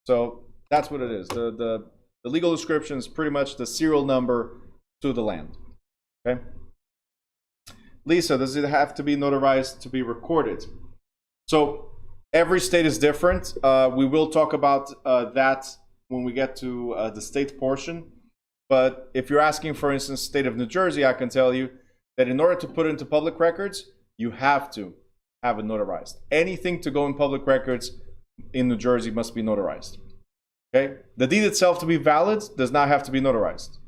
Speaker 1: So that's what it is. The legal description is pretty much the serial number to the land. Okay? Lisa, does it have to be notarized to be recorded? So every state is different. We will talk about that when we get to the state portion. But if you're asking, for instance, state of New Jersey, I can tell you that in order to put it into public records, you have to have it notarized. Anything to go in public records in New Jersey must be notarized. Okay? The deed itself to be valid does not have to be notarized.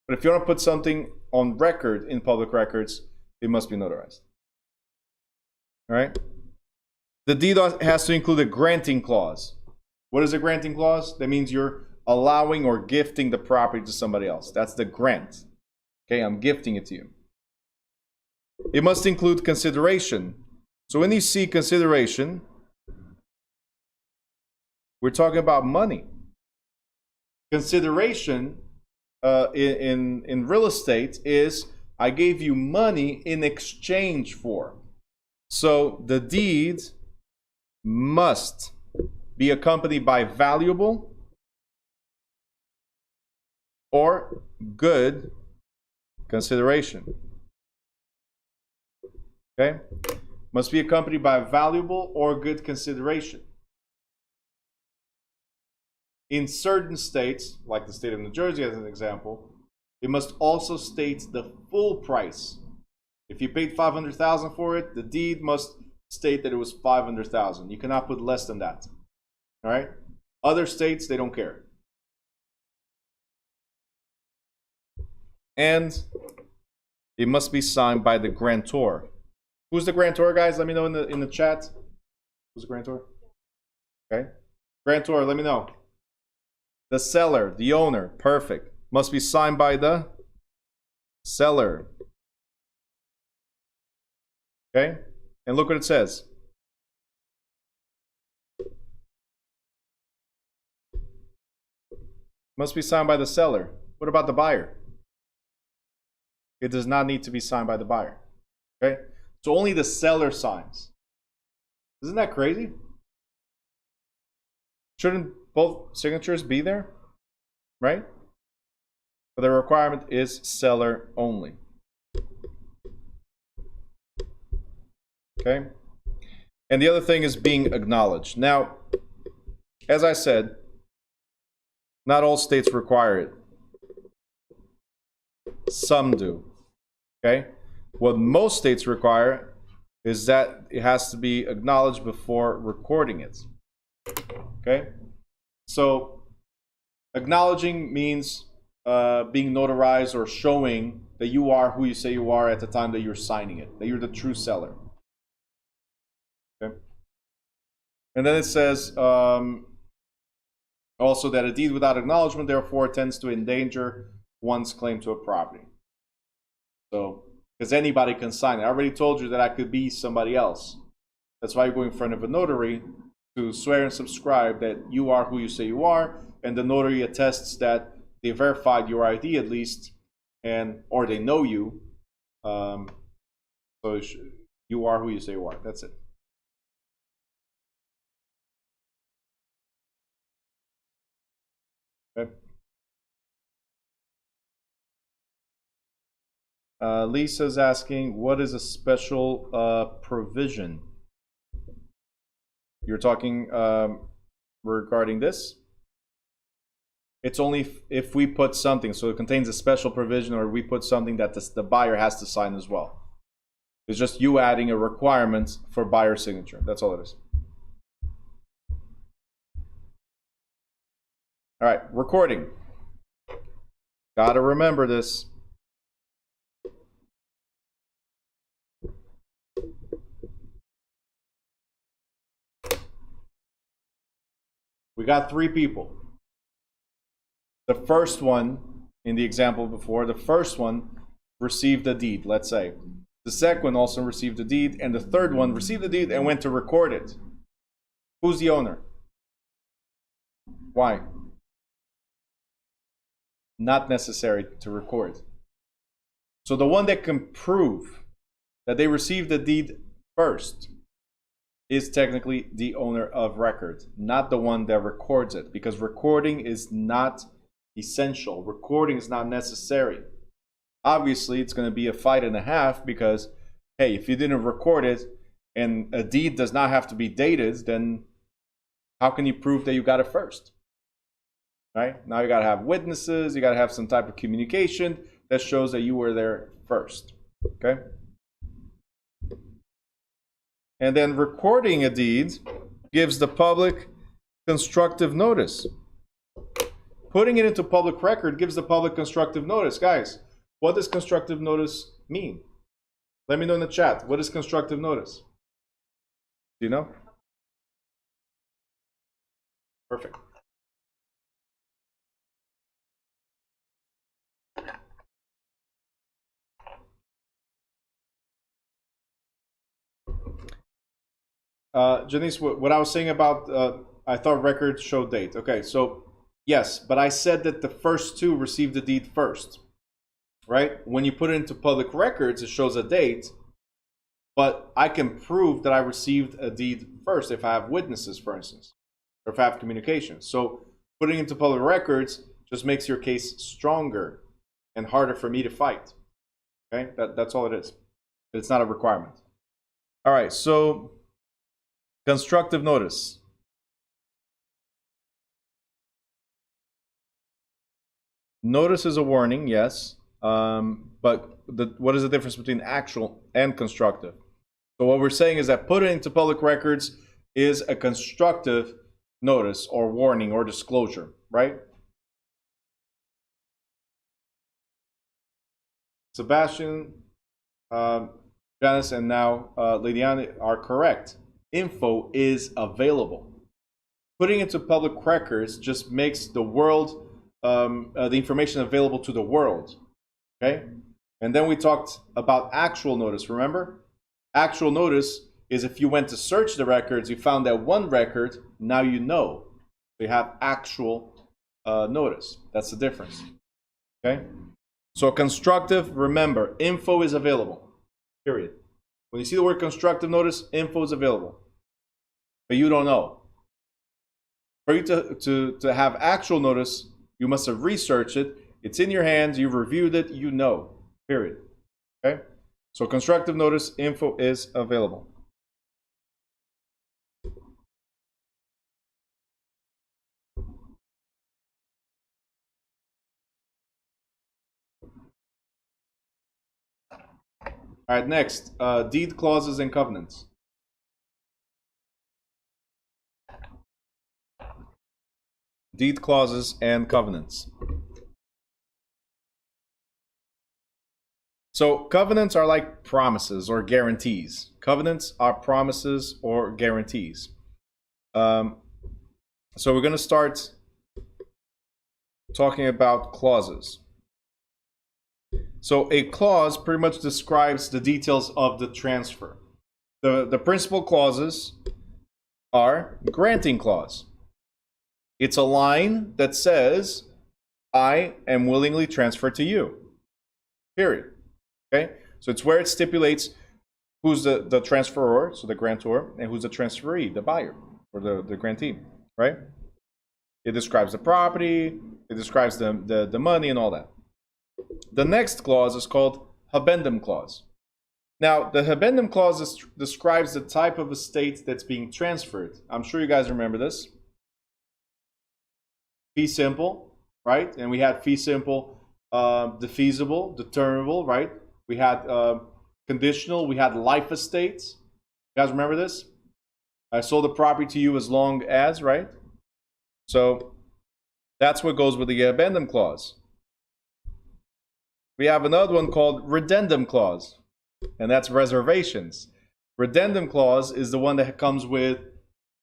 Speaker 1: But if you want to put something on record in public records, it must be notarized. All right? The deed has to include a granting clause. What is a granting clause? That means you're allowing or gifting the property to somebody else. That's the grant. Okay, I'm gifting it to you. It must include consideration. So when you see consideration, we're talking about money. Consideration in real estate is I gave you money in exchange for. So the deed must be accompanied by valuable or good consideration. Okay? Must be accompanied by valuable or good consideration. In certain states, like the state of New Jersey as an example, it must also state the full price. If you paid $500,000 for it, the deed must state that it was $500,000. You cannot put less than that. All right? Other states, they don't care. And it must be signed by the grantor. Who's the grantor, guys? Let me know in the chat. Who's the grantor? Okay. Grantor, let me know. The seller, the owner, perfect. Must be signed by the seller. Okay? And look what it says. Must be signed by the seller. What about the buyer? It does not need to be signed by the buyer. Okay? So only the seller signs. Isn't that crazy? Shouldn't both signatures be there? Right? But the requirement is seller only. Okay? And the other thing is being acknowledged. Now, as I said, not all states require it. Some do. Okay? What most states require is that it has to be acknowledged before recording it. Okay? So, acknowledging means being notarized or showing that you are who you say you are at the time that you're signing it, that you're the true seller. Okay? And then it says also that a deed without acknowledgement therefore tends to endanger one's claim to a property. So, because anybody can sign it. I already told you that I could be somebody else. That's why you go in front of a notary to swear and subscribe that you are who you say you are, and the notary attests that they verified your ID at least, or they know you. So you are who you say you are. That's it. Okay. Lisa's asking, what is a special provision? You're talking regarding this? It's only if we put something, so it contains a special provision, or we put something that the buyer has to sign as well. It's just you adding a requirement for buyer signature. That's all it is. All right, recording. Gotta remember this. We got 3 people. The first one, in the example before, the first one received a deed, let's say. The second one also received a deed, and the third one received a deed and went to record it. Who's the owner? Why? Not necessary to record. So the one that can prove that they received the deed first is technically the owner of record, not the one that records it, because recording is not essential. Recording is not necessary. Obviously, it's going to be a fight and a half because, hey, if you didn't record it and a deed does not have to be dated, then how can you prove that you got it first? Right? Now you got to have witnesses, you got to have some type of communication that shows that you were there first. Okay? And then recording a deed gives the public constructive notice. Putting it into public record gives the public constructive notice. Guys, what does constructive notice mean? Let me know in the chat. What is constructive notice? Do you know? Perfect. Janice, what I was saying about, I thought records show date. Okay, so yes, but I said that the first 2 received the deed first, right? When you put it into public records, it shows a date, but I can prove that I received a deed first if I have witnesses, for instance, or if I have communication. So putting it into public records just makes your case stronger and harder for me to fight. Okay, that's all it is. It's not a requirement. All right, so constructive notice. Notice is a warning, yes. But what is the difference between actual and constructive? So what we're saying is that put it into public records is a constructive notice or warning or disclosure, right? Sebastian, Janice, and now Lady Anne are correct. Info is available. Putting it into public records just makes the world, the information available to the world. Okay? And then we talked about actual notice, remember? Actual notice is if you went to search the records, you found that one record, now you know. So you have actual notice. That's the difference. Okay? So constructive, remember, info is available. Period. When you see the word constructive notice, info is available. But you don't know. For you to have actual notice, you must have researched it. It's in your hands. You've reviewed it. You know. Period. Okay? So constructive notice, info is available. All right, next, deed clauses and covenants. Deed clauses and covenants. So covenants are like promises or guarantees. Covenants are promises or guarantees. So we're going to start talking about clauses. So a clause pretty much describes the details of the transfer. The principal clauses are granting clause. It's a line that says, I am willingly transferred to you. Period. Okay? So it's where it stipulates who's the transferor, so the grantor, and who's the transferee, the buyer, or the grantee, right? It describes the property, it describes the money and all that. The next clause is called habendum clause. Now, the habendum clause describes the type of estate that's being transferred. I'm sure you guys remember this. Fee simple, right? And we had fee simple, defeasible, determinable, right? We had conditional. We had life estates. You guys remember this? I sold the property to you as long as, right? So that's what goes with the addendum clause. We have another one called redundum clause, and that's reservations. Redundum clause is the one that comes with,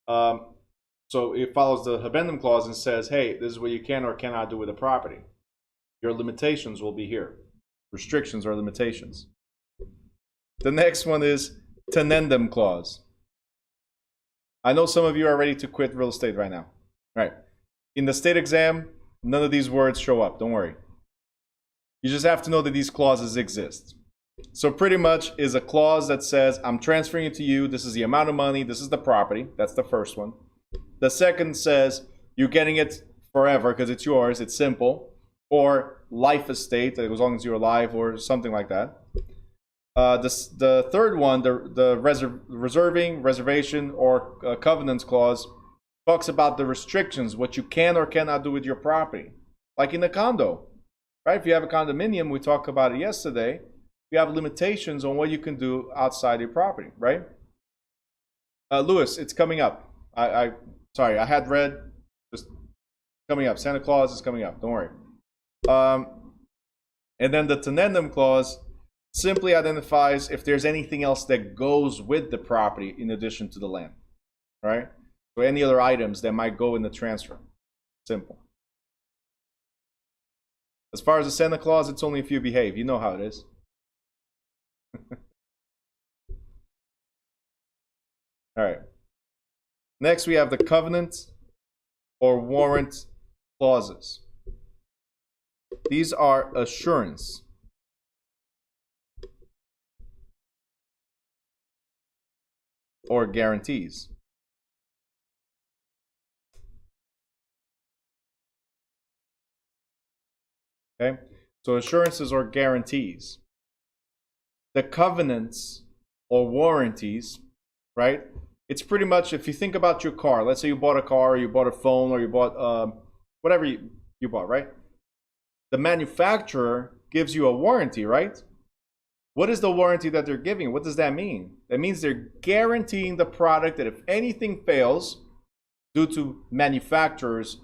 Speaker 1: so it follows the addendum clause and says, hey, this is what you can or cannot do with the property. Your limitations will be here. Restrictions or limitations. The next one is tenendum clause. I know some of you are ready to quit real estate right now. Right. In the state exam, none of these words show up. Don't worry. You just have to know that these clauses exist. So pretty much is a clause that says, I'm transferring it to you. This is the amount of money. This is the property. That's the first one. The second says, you're getting it forever because it's yours. It's simple. Or life estate, as long as you're alive or something like that. The third one, the reservation or covenants clause, talks about the restrictions, what you can or cannot do with your property. Like in a condo, right? If you have a condominium, we talked about it yesterday, you have limitations on what you can do outside your property, right? Lewis, it's coming up. Sorry, I had read, just coming up. Santa Claus is coming up, don't worry. And then the tenendum clause simply identifies if there's anything else that goes with the property in addition to the land, right? So any other items that might go in the transfer. Simple. As far as the Santa Claus, it's only if you behave. You know how it is. All right. Next, we have the covenant or warrant clauses. These are assurance. Or guarantees. Okay, so assurances or guarantees. The covenants or warranties, right? It's pretty much, if you think about your car, let's say you bought a car, or you bought a phone, or you bought whatever you bought, right? The manufacturer gives you a warranty, right? What is the warranty that they're giving? What does that mean? That means they're guaranteeing the product that if anything fails due to manufacturer's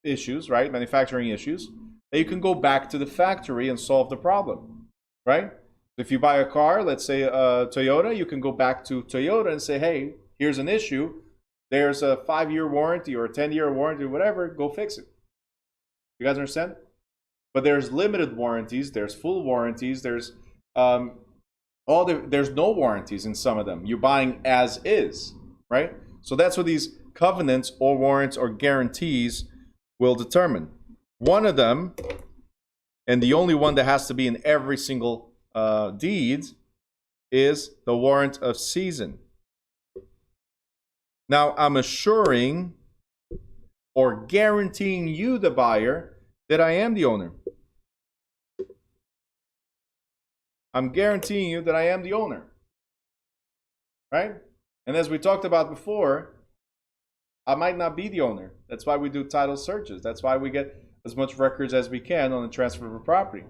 Speaker 1: issues, right? Manufacturing issues, that you can go back to the factory and solve the problem, right? If you buy a car, let's say Toyota, you can go back to Toyota and say, hey, here's an issue. There's a 5-year warranty or a 10-year warranty, whatever, go fix it. You guys understand? But there's limited warranties, there's full warranties, there's there's no warranties in some of them. You're buying as is, right? So that's what these covenants or warrants or guarantees will determine. One of them, and the only one that has to be in every single deed, is the warrant of season. Now, I'm assuring or guaranteeing you, the buyer, that I am the owner. I'm guaranteeing you that I am the owner, right? And as we talked about before, I might not be the owner. That's why we do title searches. That's why we get as much records as we can on the transfer of a property.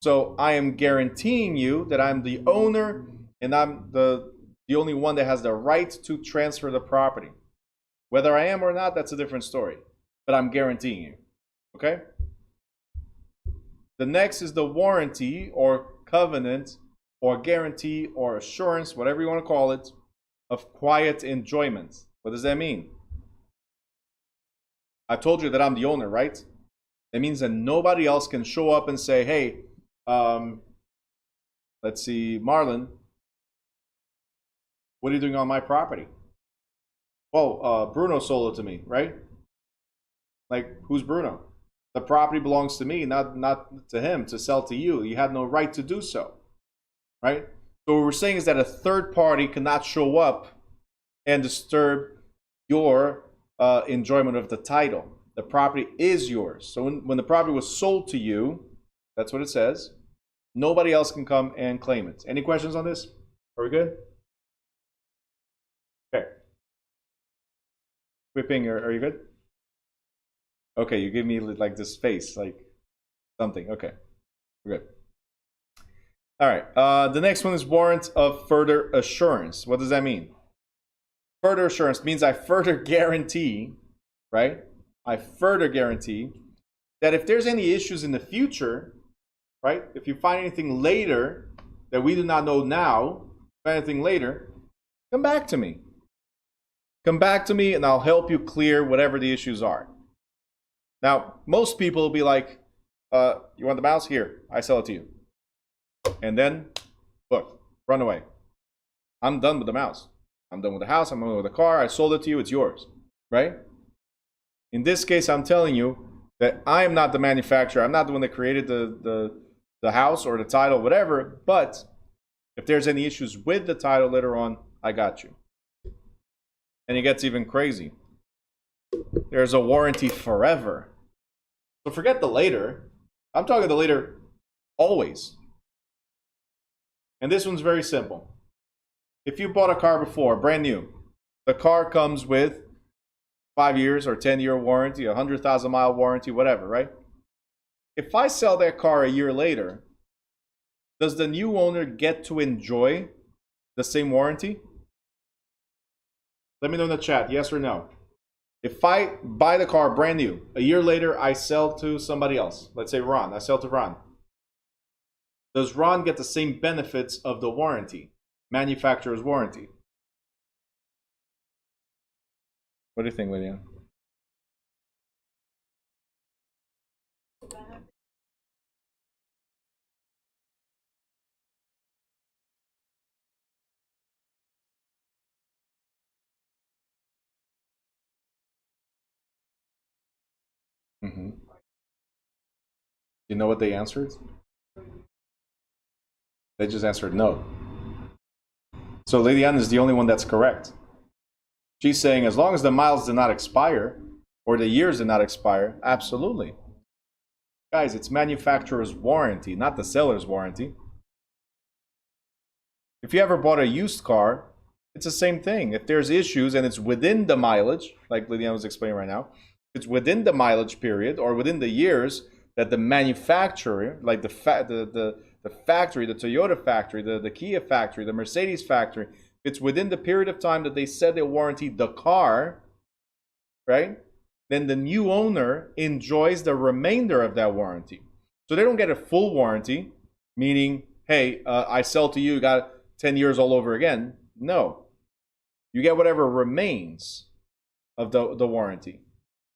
Speaker 1: So I am guaranteeing you that I'm the owner and I'm the only one that has the right to transfer the property. Whether I am or not, that's a different story. But I'm guaranteeing you. Okay? The next is the warranty or covenant or guarantee or assurance, whatever you want to call it, of quiet enjoyment. What does that mean? I told you that I'm the owner, right? That means that nobody else can show up and say, hey, let's see, Marlon, what are you doing on my property? Oh, Bruno sold it to me, right? Like, who's Bruno? The property belongs to me, not to him, to sell to you. You had no right to do so, right? So what we're saying is that a third party cannot show up and disturb your enjoyment of the title. The property is yours. So when the property was sold to you, that's what it says, nobody else can come and claim it. Any questions on this? Are we good? Okay. Whipping, are you good? Okay, you give me like this face, like something. Okay, we're good. All right. The next one is warrant of further assurance. What does that mean? Further assurance means I further guarantee, right? I further guarantee that if there's any issues in the future, right? If you find anything later that we do not know now, anything later, come back to me. Come back to me and I'll help you clear whatever the issues are. Now, most people will be like, you want the mouse? Here, I sell it to you. And then, look, run away. I'm done with the mouse. I'm done with the house. I'm done with the car. I sold it to you. It's yours, right? In this case, I'm telling you that I am not the manufacturer. I'm not the one that created the house or the title, whatever. But if there's any issues with the title later on, I got you. And it gets even crazy. There's a warranty forever. So forget the later. I'm talking the later always. And this one's very simple. If you bought a car before, brand new, the car comes with 5 years or 10-year warranty, 100,000 mile warranty, whatever, right? If I sell that car a year later, does the new owner get to enjoy the same warranty? Let me know in the chat, yes or no. If I buy the car brand new, a year later I sell to somebody else, let's say Ron, I sell to Ron. Does Ron get the same benefits of the warranty, manufacturer's warranty? What do you think, Lydia? Mm-hmm. You know what they answered? They just answered no. So Lady Anne is the only one that's correct. She's saying as long as the miles did not expire, or the years did not expire, absolutely. Guys, it's manufacturer's warranty, not the seller's warranty. If you ever bought a used car, it's the same thing. If there's issues and it's within the mileage, like Lydia was explaining right now, it's within the mileage period or within the years that the manufacturer, like the factory, the Toyota factory, the Kia factory, the Mercedes factory, it's within the period of time that they said they warranted the car, right? Then the new owner enjoys the remainder of that warranty. So they don't get a full warranty, meaning, hey, I sell to you, got 10 years all over again. No. You get whatever remains of the warranty.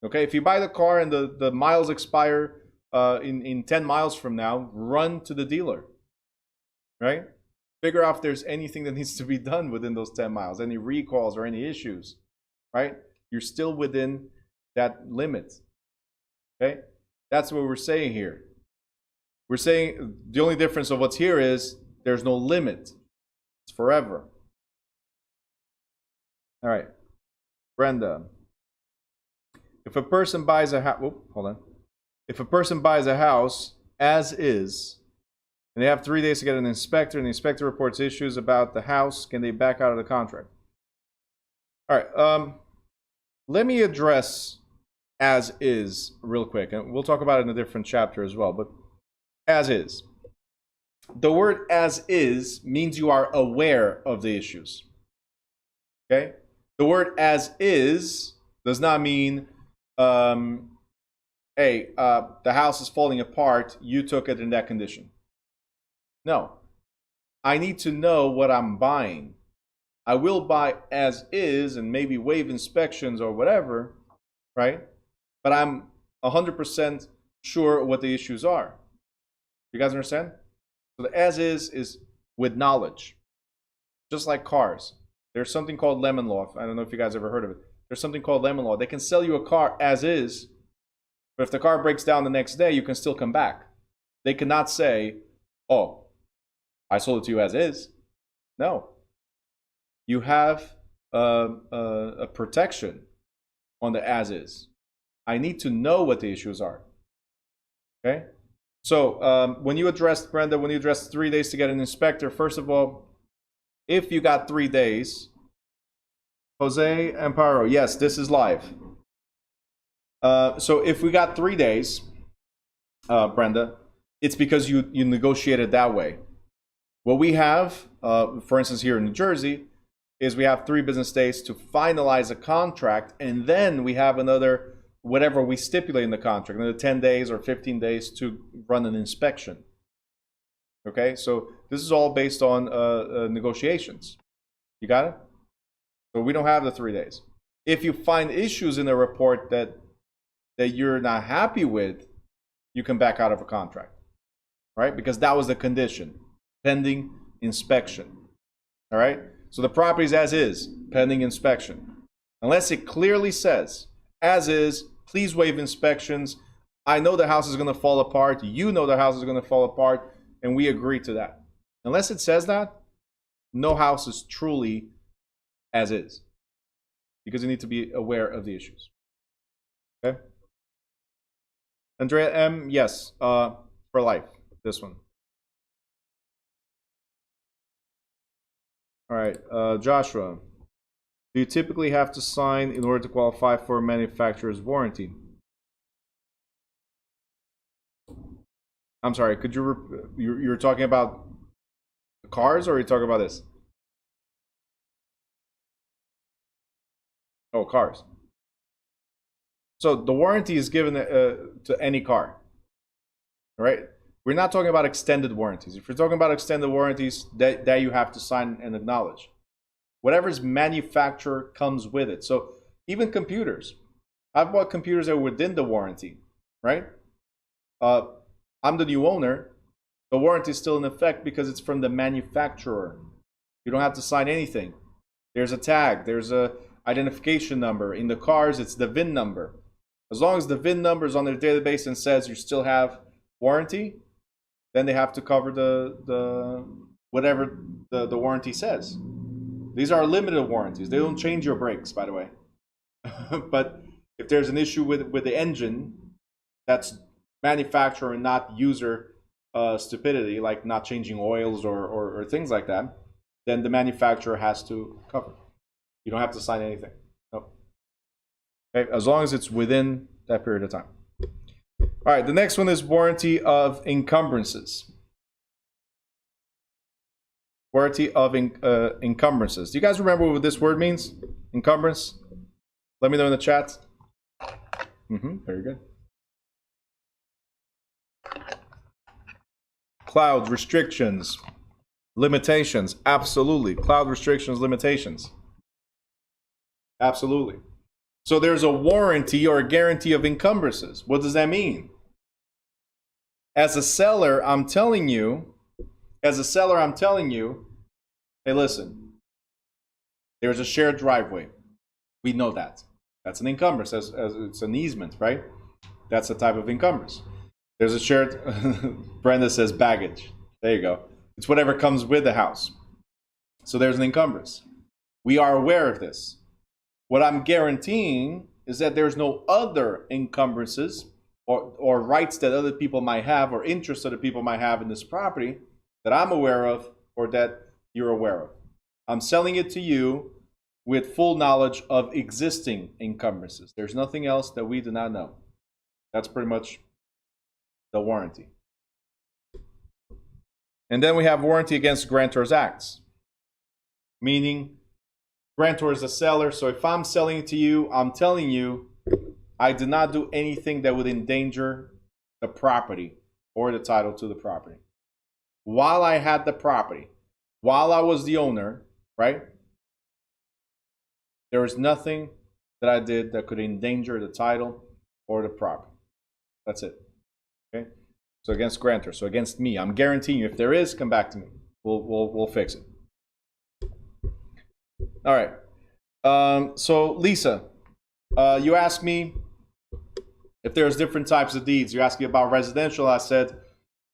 Speaker 1: Okay, if you buy the car and the miles expire in 10 miles from now, run to the dealer, right? Figure out if there's anything that needs to be done within those 10 miles, any recalls or any issues, right? You're still within that limit, okay? That's what we're saying here. We're saying the only difference of what's here is there's no limit. It's forever. All right, Brenda. If a person buys a house, hold on. If a person buys a house as is, and they have 3 days to get an inspector, and the inspector reports issues about the house, can they back out of the contract? All right. Let me address as is real quick, and we'll talk about it in a different chapter as well. But as is, the word as is means you are aware of the issues. Okay. The word as is does not mean, hey, the house is falling apart. You took it in that condition. No, I need to know what I'm buying. I will buy as is and maybe waive inspections or whatever, right? But I'm 100% sure what the issues are. You guys understand? So the as is with knowledge. Just like cars. There's something called lemon law. I don't know if you guys ever heard of it. There's something called lemon law. They can sell you a car as is, but if the car breaks down the next day, you can still come back. They cannot say, oh, I sold it to you as is. No. You have a protection on the as is. I need to know what the issues are. Okay? So when you addressed, Brenda, when you addressed 3 days to get an inspector, first of all, if you got 3 days, Jose Amparo, yes, this is live. So if we got 3 days, Brenda, it's because you negotiated that way. What we have, for instance, here in New Jersey, is we have 3 business days to finalize a contract, and then we have another, whatever we stipulate in the contract, another 10 days or 15 days to run an inspection. Okay, so this is all based on negotiations. You got it? So we don't have the 3 days. If you find issues in the report that you're not happy with, you can back out of a contract, right? Because that was the condition, pending inspection. All right? So the property is as is, pending inspection. Unless it clearly says, as is, please waive inspections. I know the house is going to fall apart. You know the house is going to fall apart, and we agree to that. Unless it says that, no house is truly as is, because you need to be aware of the issues. Okay? Andrea M, yes, for life, this one. All right, Joshua, do you typically have to sign in order to qualify for a manufacturer's warranty? I'm sorry, could you, you're talking about cars, or are you talking about this? Oh, cars. So the warranty is given to any car, right? We're not talking about extended warranties. If you're talking about extended warranties, that you have to sign and acknowledge. Whatever's manufacturer comes with it. So even computers. I've bought computers that are within the warranty, right? I'm the new owner. The warranty is still in effect because it's from the manufacturer. You don't have to sign anything. There's a tag. There's a identification number. In the cars, it's the VIN number. As long as the VIN number is on their database and says you still have warranty, then they have to cover the whatever the warranty says. These are limited warranties. They don't change your brakes, by the way. But if there's an issue with the engine, that's manufacturer and not user stupidity, like not changing oils or things like that, then the manufacturer has to cover. You don't have to sign anything. Nope. Okay, as long as it's within that period of time. All right, the next one is warranty of encumbrances. Warranty of encumbrances. Do you guys remember what this word means? Encumbrance? Let me know in the chat. Very good. Cloud restrictions, limitations. Absolutely. Cloud restrictions, limitations. Absolutely. So there's a warranty or a guarantee of encumbrances. What does that mean? As a seller, I'm telling you, hey, listen, there's a shared driveway. We know that. That's an encumbrance. As it's an easement, right? That's the type of encumbrance. There's a shared, Brenda says baggage. There you go. It's whatever comes with the house. So there's an encumbrance. We are aware of this. What I'm guaranteeing is that there's no other encumbrances or rights that other people might have or interests that other people might have in this property that I'm aware of or that you're aware of. I'm selling it to you with full knowledge of existing encumbrances. There's nothing else that we do not know. That's pretty much the warranty. And then we have warranty against grantor's acts, meaning grantor is a seller, so if I'm selling it to you, I'm telling you I did not do anything that would endanger the property or the title to the property. While I had the property, while I was the owner, right? There was nothing that I did that could endanger the title or the property. That's it. Okay? So against grantor, so against me, I'm guaranteeing you if there is, come back to me. We'll fix it. All right. So Lisa, you asked me if there's different types of deeds. You asked me about residential. I said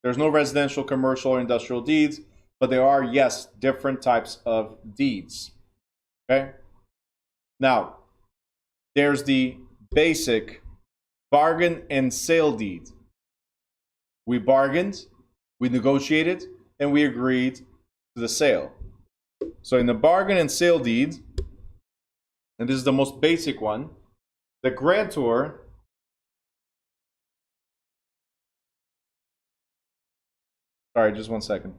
Speaker 1: there's no residential, commercial, or industrial deeds, but there are, yes, different types of deeds. Okay? Now, there's the basic bargain and sale deed. We bargained, we negotiated, and we agreed to the sale. So in the bargain and sale deed, and this is the most basic one, the grantor Sorry, just 1 second.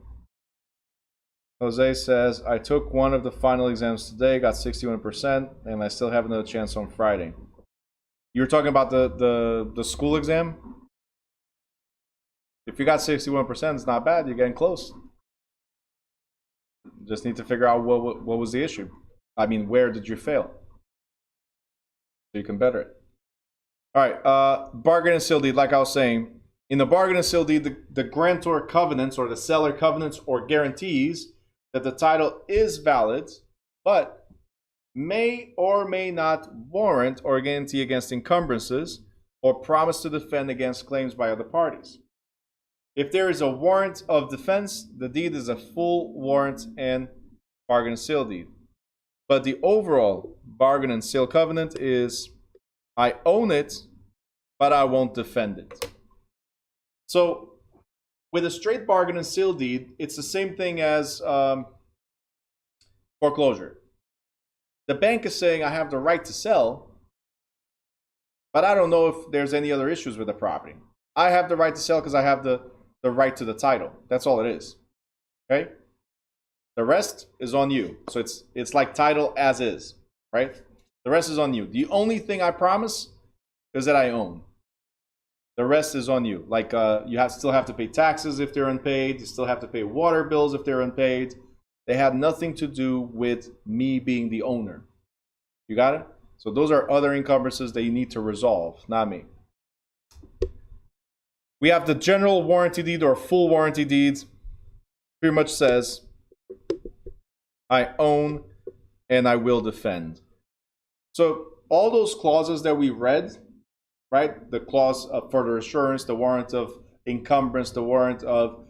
Speaker 1: Jose says, I took one of the final exams today, got 61%, and I still have another chance on Friday. You were talking about the school exam? If you got 61%, it's not bad. You're getting close. Just need to figure out what was the issue. I mean, where did you fail? So you can better it. All right, bargain and seal deed, like I was saying. In the bargain and seal deed, the grantor covenants or the seller covenants or guarantees that the title is valid, but may or may not warrant or guarantee against encumbrances or promise to defend against claims by other parties. If there is a warrant of defense, the deed is a full warrant and bargain and seal deed. But the overall bargain and seal covenant is, I own it, but I won't defend it. So with a straight bargain and seal deed, it's the same thing as foreclosure. The bank is saying, I have the right to sell, but I don't know if there's any other issues with the property. I have the right to sell because I have the right to the title. That's all it is. Okay? The rest is on you. So it's like title as is, right? The rest is on you. The only thing I promise is that I own. The rest is on you. Like you still have to pay taxes if they're unpaid. You still have to pay water bills if they're unpaid. They have nothing to do with me being the owner. You got it? So those are other encumbrances that you need to resolve, not me. We have the general warranty deed or full warranty deed. Pretty much says, I own and I will defend. So all those clauses that we read, right? The clause of further assurance, the warrant of encumbrance, the warrant of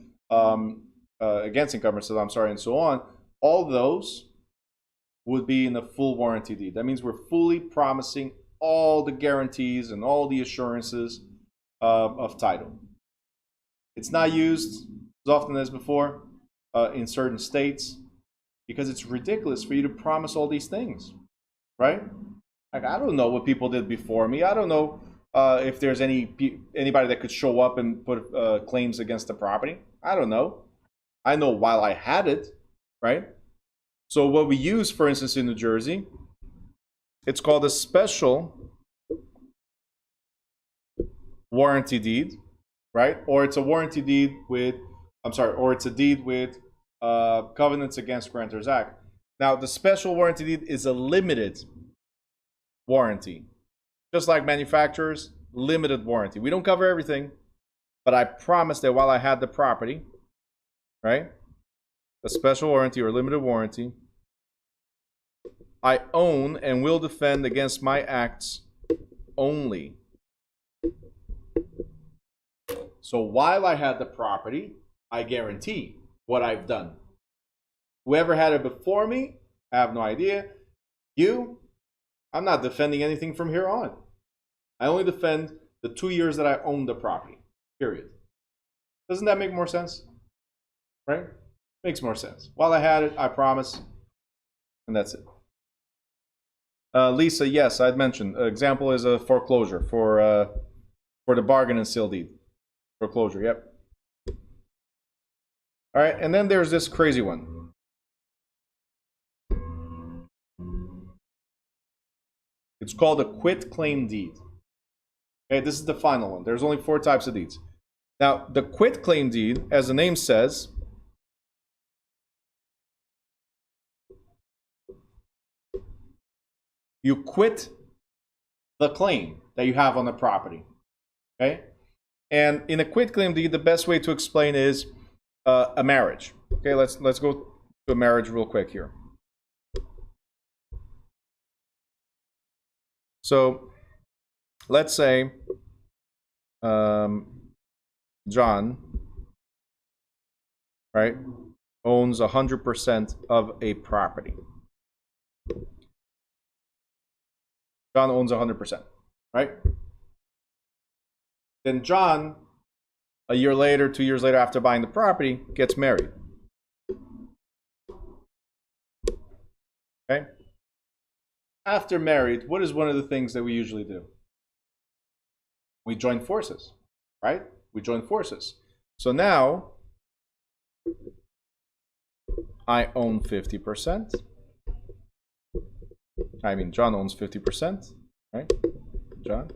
Speaker 1: against encumbrances, I'm sorry, and so on. All those would be in the full warranty deed. That means we're fully promising all the guarantees and all the assurances of title. It's not used as often as before in certain states because it's ridiculous for you to promise all these things, right? Like, I don't know what people did before me. I don't know if there's anybody that could show up and put claims against the property. I don't know. I know while I had it, right? So what we use, for instance, in New Jersey, it's called a special warranty deed, right? Or it's a warranty deed with, or it's a deed with covenants against Grantors Act. Now, the special warranty deed is a limited warranty. Just like manufacturers, limited warranty. We don't cover everything, but I promise that while I had the property, right? A special warranty or limited warranty, I own and will defend against my acts only. So while I had the property, I guarantee what I've done. Whoever had it before me, I have no idea. I'm not defending anything from here on. I only defend the 2 years that I own the property, period. Doesn't that make more sense? Right? Makes more sense. While I had it, I promise, and that's it. Lisa, yes, I'd mentioned. Example is a foreclosure for the bargain and seal deed. Foreclosure, yep. All right, and then there's this crazy one. It's called a quitclaim deed. Okay, this is the final one. There's only 4 types of deeds. Now, the quitclaim deed, as the name says, you quit the claim that you have on the property. Okay? And in a quitclaim deed, the best way to explain is a marriage. Okay, let's go to a marriage real quick here. So let's say John, right, owns 100% of a property. John owns 100%, right? Then John, a year later, 2 years later, after buying the property, gets married. Okay? After married, what is one of the things that we usually do? We join forces, right? We join forces. So now, I own 50%. I mean, John owns 50%, right? John.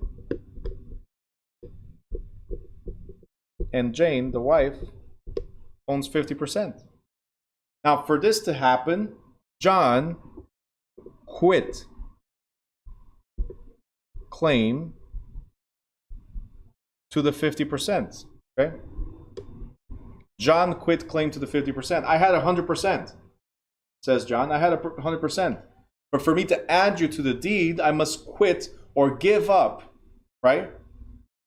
Speaker 1: And Jane, the wife, owns 50%. Now, for this to happen, John quit claim to the 50%. Okay? John quit claim to the 50%. I had 100%, says John. I had 100%. But for me to add you to the deed, I must quit or give up, right?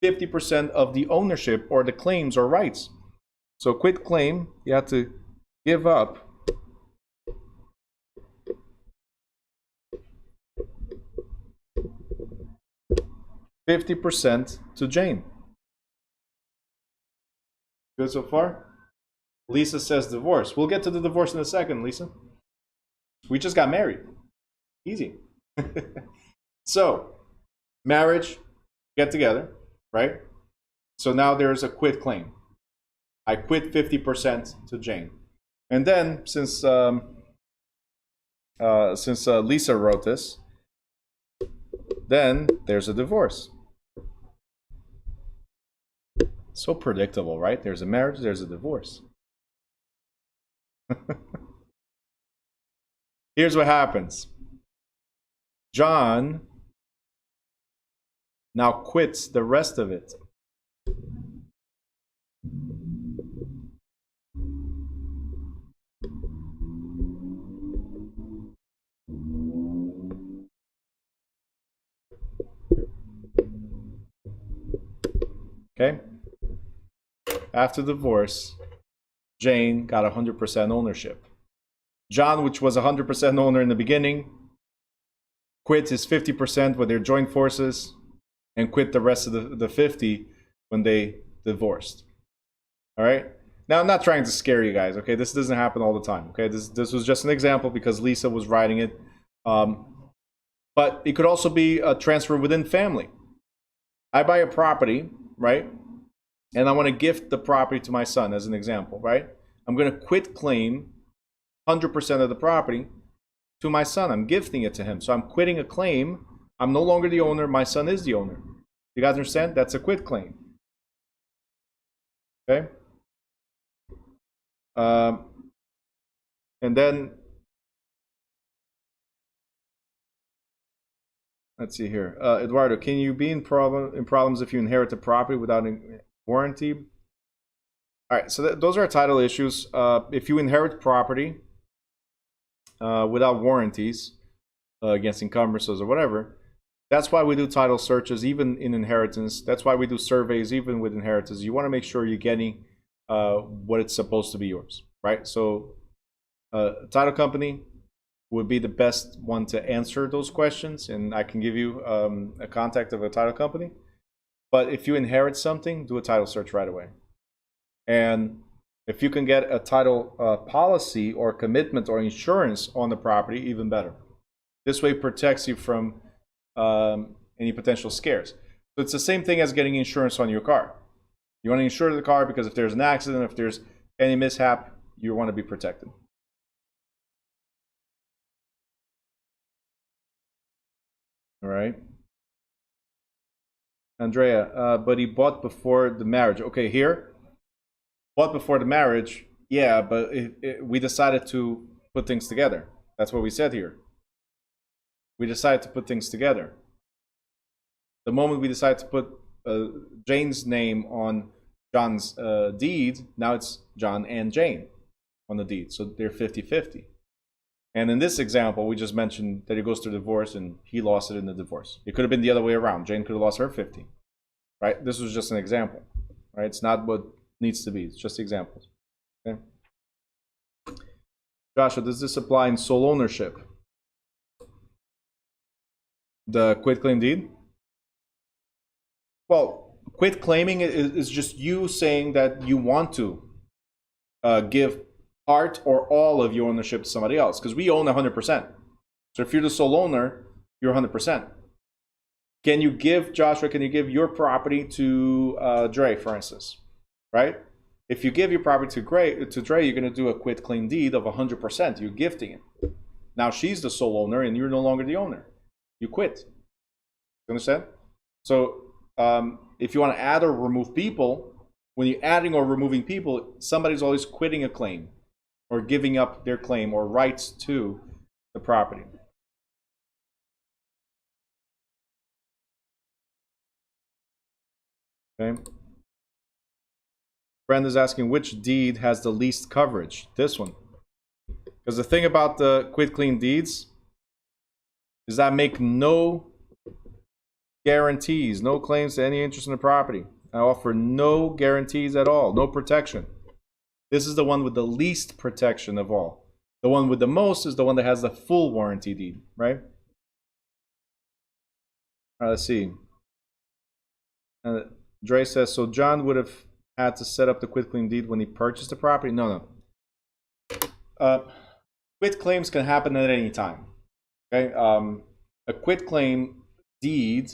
Speaker 1: 50% of the ownership or the claims or rights. So quit claim, you have to give up 50% to Jane. Good so far? Lisa says divorce. We'll get to the divorce in a second, Lisa. We just got married. Easy. So, marriage, get together, right? So now there's a quit claim. I quit 50% to Jane. And then, since Lisa wrote this, then there's a divorce. So predictable, right? There's a marriage, there's a divorce. Here's what happens. John now quits the rest of it. Okay? After divorce, Jane got 100% ownership. John, which was 100% owner in the beginning, quit his 50% with their joint forces and quit the rest of the 50 when they divorced. All right? Now, I'm not trying to scare you guys, okay? This doesn't happen all the time, okay? This was just an example because Lisa was writing it. But it could also be a transfer within family. I buy a property, right? And I want to gift the property to my son as an example, right? I'm going to quit claim 100% of the property to my son. I'm gifting it to him. So I'm quitting a claim. I'm no longer the owner. My son is the owner. You guys understand? That's a quit claim. Okay? And then, let's see here. Eduardo, can you be in problems if you inherit the property without a warranty? All right, so those are title issues. If you inherit property without warranties against encumbrances or whatever, that's why we do title searches even in inheritance. That's why we do surveys even with inheritance. You want to make sure you're getting what it's supposed to be yours, right? So title company would be the best one to answer those questions, and I can give you a contact of a title company. But if you inherit something, do a title search right away. And if you can get a title policy or commitment or insurance on the property, even better. This way it protects you from any potential scares. So it's the same thing as getting insurance on your car. You want to insure the car because if there's an accident, if there's any mishap, you want to be protected. All right. Andrea, but he bought before the marriage. Okay, here, bought before the marriage. Yeah, but we decided to put things together. That's what we said here. We decided to put things together. The moment we decided to put Jane's name on John's deed, now it's John and Jane on the deed. So they're 50-50. And in this example, we just mentioned that he goes through divorce and he lost it in the divorce. It could have been the other way around. Jane could have lost her 50, right? This was just an example, right? It's not what needs to be. It's just examples, okay? Joshua, does this apply in sole ownership? The quit claim deed? Well, quit claiming is just you saying that you want to give part or all of your ownership to somebody else, because we own 100%. So if you're the sole owner, you're 100%. Can you give, Joshua, can you give your property to Dre, for instance, right? If you give your property to Dre, you're going to do a quit claim deed of 100%. You're gifting it. Now she's the sole owner, and you're no longer the owner. You quit. You understand? So if you want to add or remove people, when you're adding or removing people, somebody's always quitting a claim or giving up their claim or rights to the property. Okay. Brenda's asking which deed has the least coverage. This one. Because the thing about the quit claim deeds is that make no guarantees, no claims to any interest in the property. I offer no guarantees at all, no protection. This is the one with the least protection of all. The one with the most is the one that has the full warranty deed, right? All right, let's see. Dre says, so John would have had to set up the quit claim deed when he purchased the property? No. Quit claims can happen at any time. Okay, a quit claim deed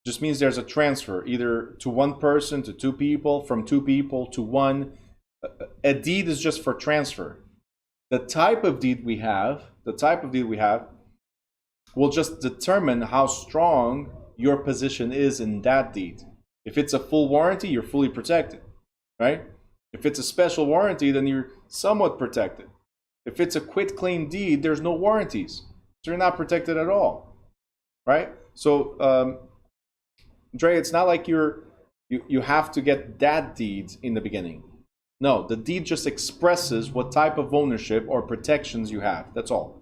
Speaker 1: just means there's a transfer, either to one person, to two people, from two people to one. A deed is just for transfer. The type of deed we have will just determine how strong your position is in that deed. If it's a full warranty, you're fully protected, right? If it's a special warranty, then you're somewhat protected. If it's a quit claim deed, there's no warranties. So you're not protected at all, right? So, Dre, it's not like you have to get that deed in the beginning. No, the deed just expresses what type of ownership or protections you have. That's all.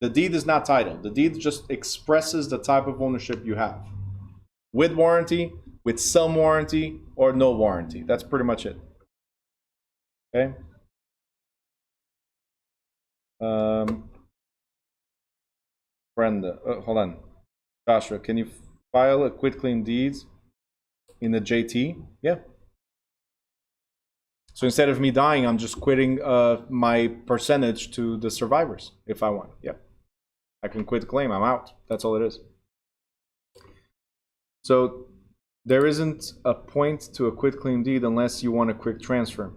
Speaker 1: The deed is not title. The deed just expresses the type of ownership you have. With warranty, with some warranty, or no warranty. That's pretty much it. Okay? Brenda, hold on. Joshua, can you file a quit claim deed in the JT? Yeah. So instead of me dying, I'm just quitting my percentage to the survivors if I want. Yeah. I can quit the claim. I'm out. That's all it is. So there isn't a point to a quit claim deed unless you want a quick transfer.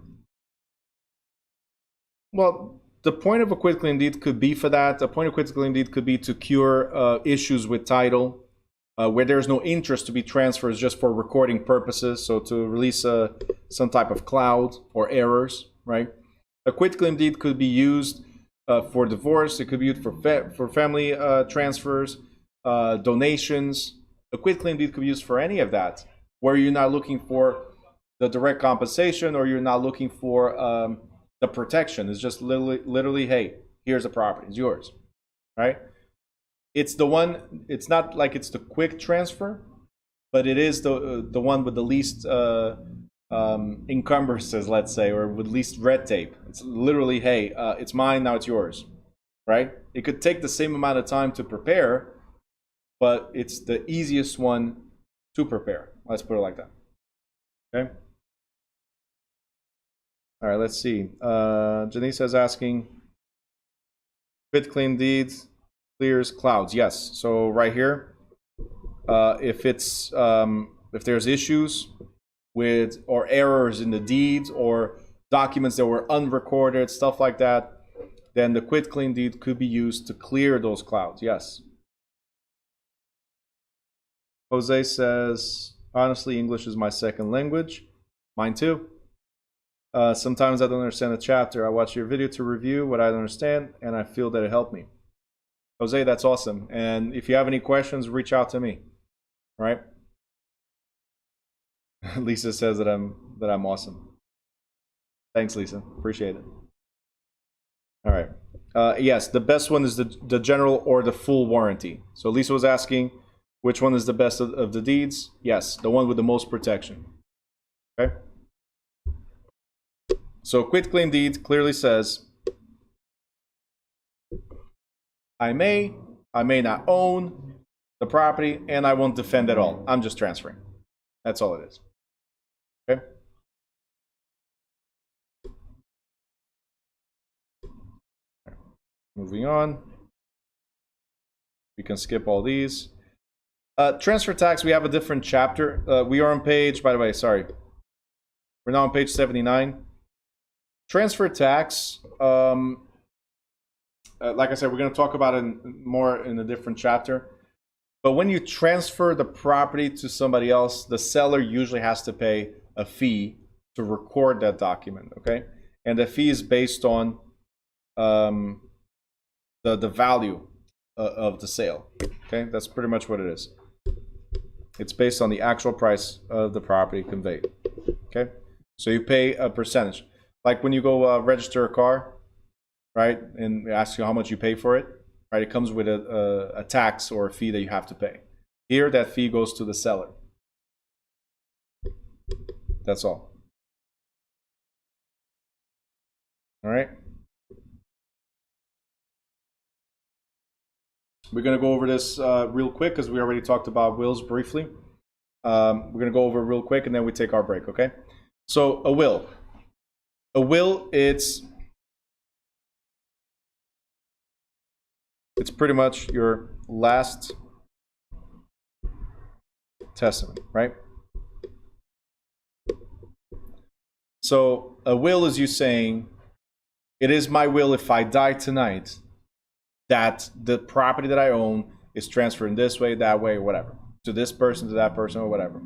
Speaker 1: Well, the point of a quit claim deed could be for that. The point of quit claim deed could be to cure issues with title, where there's no interest to be transfers just for recording purposes, so to release some type of cloud or errors, right? A quit claim deed could be used for divorce. It could be used for family transfers, donations. A quit claim deed could be used for any of that, where you're not looking for the direct compensation or you're not looking for the protection. It's just literally, hey, here's the property, it's yours, right? It's the one. It's not like it's the quick transfer, but it is the one with the least encumbrances, let's say, or with least red tape. It's literally, hey, it's mine, now it's yours, right? It could take the same amount of time to prepare, but it's the easiest one to prepare. Let's put it like that. Okay. All right. Let's see. Janice is asking, quit claim deeds clears clouds. Yes. So right here, if there's issues with or errors in the deeds or documents that were unrecorded, stuff like that, then the quit claim deed could be used to clear those clouds. Yes. Jose says, honestly, English is my second language. Mine too. Sometimes I don't understand a chapter. I watch your video to review what I don't understand, and I feel that it helped me. Jose, that's awesome. And if you have any questions, reach out to me. All right? Lisa says that I'm awesome. Thanks, Lisa. Appreciate it. All right. Yes, the best one is the general or the full warranty. So Lisa was asking, which one is the best of the deeds? Yes, the one with the most protection. Okay? So quit claim deed clearly says, I may not own the property, and I won't defend at all. I'm just transferring. That's all it is. Okay? Moving on. We can skip all these. Transfer tax, we have a different chapter. We are on page, by the way, sorry. We're now on page 79. Transfer tax. Like I said, we're going to talk about it more in a different chapter. But when you transfer the property to somebody else, the seller usually has to pay a fee to record that document, okay? And the fee is based on the value of the sale, okay? That's pretty much what it is. It's based on the actual price of the property conveyed, okay? So you pay a percentage. Like when you go register a car, right, and ask you how much you pay for it, right? It comes with a tax or a fee that you have to pay. Here, that fee goes to the seller. That's all. All right. We're going to go over this real quick because we already talked about wills briefly. We're going to go over it real quick and then we take our break, okay? So a will. A will, it's pretty much your last testament, right? So a will is you saying, it is my will if I die tonight that the property that I own is transferred in this way, that way, or whatever, to this person, to that person, or whatever.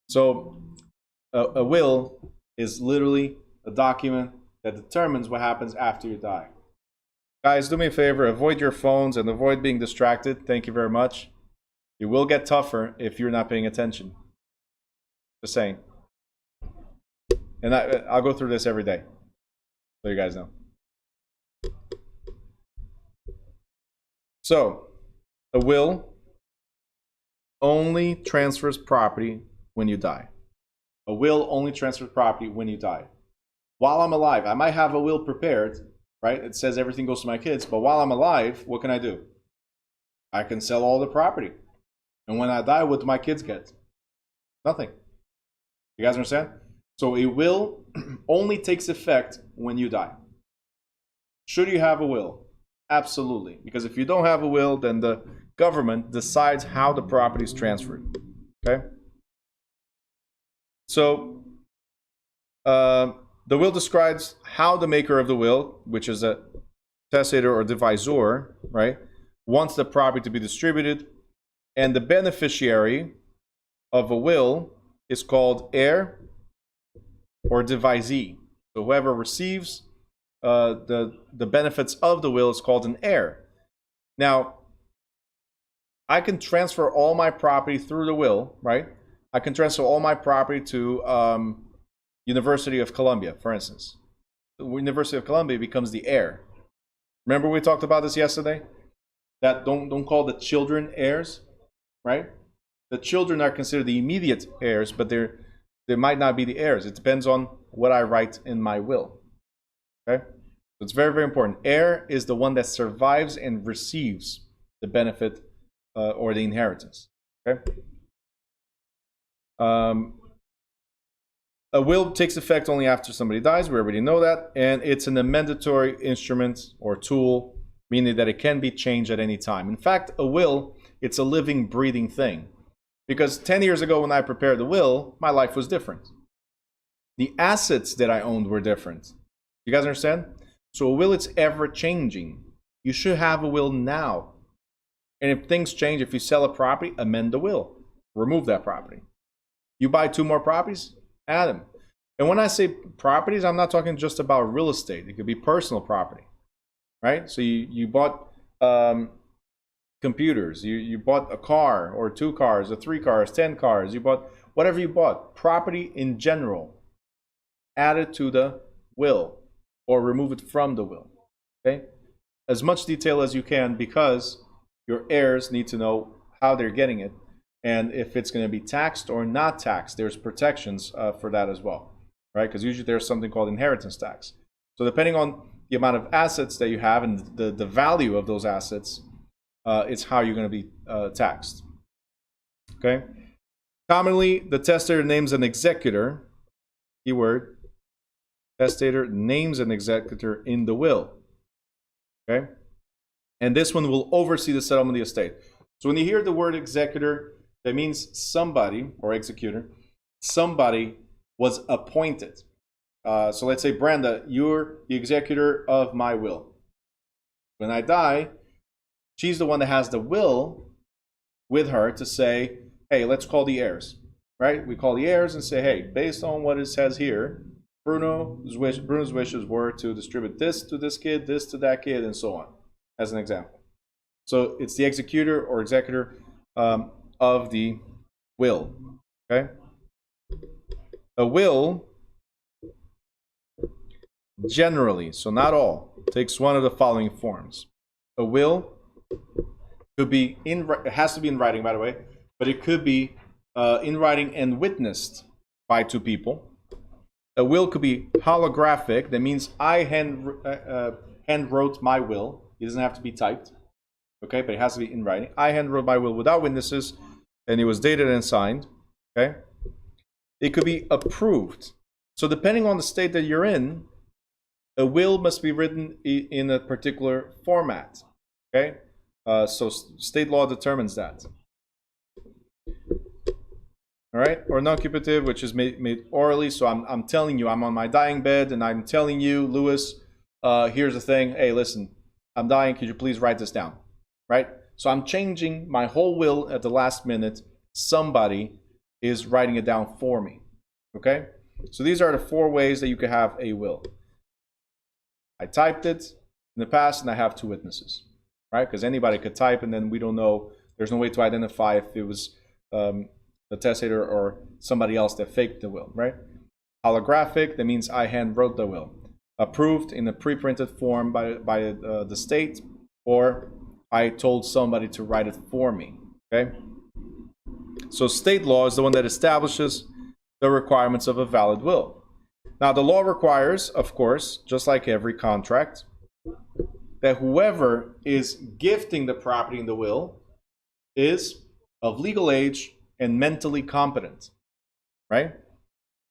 Speaker 1: So a will is literally a document that determines what happens after you die. Guys, do me a favor, avoid your phones and avoid being distracted. Thank you very much. It will get tougher if you're not paying attention. Just saying. And I'll go through this every day, so you guys know. So, a will only transfers property when you die. A will only transfers property when you die. While I'm alive, I might have a will prepared, right? It says everything goes to my kids, but while I'm alive, what can I do? I can sell all the property. And when I die, what do my kids get? Nothing. You guys understand? So a will only takes effect when you die. Should you have a will? Absolutely. Because if you don't have a will, then the government decides how the property is transferred. Okay? So, the will describes how the maker of the will, which is a testator or devisor, right, wants the property to be distributed, and the beneficiary of a will is called heir or devisee. So whoever receives the benefits of the will is called an heir. Now, I can transfer all my property through the will, right? I can transfer all my property to University of Columbia, for instance. The University of Columbia becomes the heir. Remember we talked about this yesterday? That don't call the children heirs, right? The children are considered the immediate heirs, but they might not be the heirs. It depends on what I write in my will. Okay? So it's very, very important. Heir is the one that survives and receives the benefit or the inheritance. Okay? A will takes effect only after somebody dies. We already know that. And it's an amendatory instrument or tool, meaning that it can be changed at any time. In fact, a will, it's a living, breathing thing. Because 10 years ago when I prepared the will, my life was different. The assets that I owned were different. You guys understand? So a will, it's ever changing. You should have a will now. And if things change, if you sell a property, amend the will. Remove that property. You buy 2 more properties, add them. And when I say properties, I'm not talking just about real estate. It could be personal property, right? So you bought computers, you bought a car or 2 cars or 3 cars, 10 cars, you bought whatever you bought, property in general, add it to the will or remove it from the will, okay? As much detail as you can, because your heirs need to know how they're getting it and if it's going to be taxed or not taxed. There's protections for that as well, right? Because usually there's something called inheritance tax. So depending on the amount of assets that you have and the value of those assets, it's how you're going to be taxed. Okay. Commonly, the testator names an executor. Keyword: testator names an executor in the will. Okay. And this one will oversee the settlement of the estate. So when you hear the word executor, that means somebody, or executor, somebody was appointed. So let's say, Brenda, you're the executor of my will. When I die, she's the one that has the will with her to say, hey, let's call the heirs, right? We call the heirs and say, hey, based on what it says here, Bruno's wishes were to distribute this to this kid, this to that kid, and so on, as an example. So it's the executor or executor of the will, okay? A will, generally, so not all, takes one of the following forms. A will could be it has to be in writing, by the way, but it could be in writing and witnessed by two people. A will could be holographic. That means I hand wrote my will. It doesn't have to be typed, okay? But it has to be in writing. I hand wrote my will without witnesses, and it was dated and signed, okay? It could be approved. So depending on the state that you're in, a will must be written in a particular format, okay? So state law determines that. All right, or non-cupative, which is made orally. So I'm telling you, I'm on my dying bed, and I'm telling you, Lewis, here's the thing. Hey, listen, I'm dying. Could you please write this down? Right? So I'm changing my whole will at the last minute. Somebody is writing it down for me. Okay? So these are the 4 ways that you could have a will. I typed it in the past, and I have 2 witnesses. Right? Because anybody could type, and then we don't know. There's no way to identify if it was the testator or somebody else that faked the will, right? Holographic, that means I hand wrote the will. Approved in a pre-printed form by the state, or I told somebody to write it for me, okay? So state law is the one that establishes the requirements of a valid will. Now the law requires, of course, just like every contract, that whoever is gifting the property in the will is of legal age and mentally competent, right?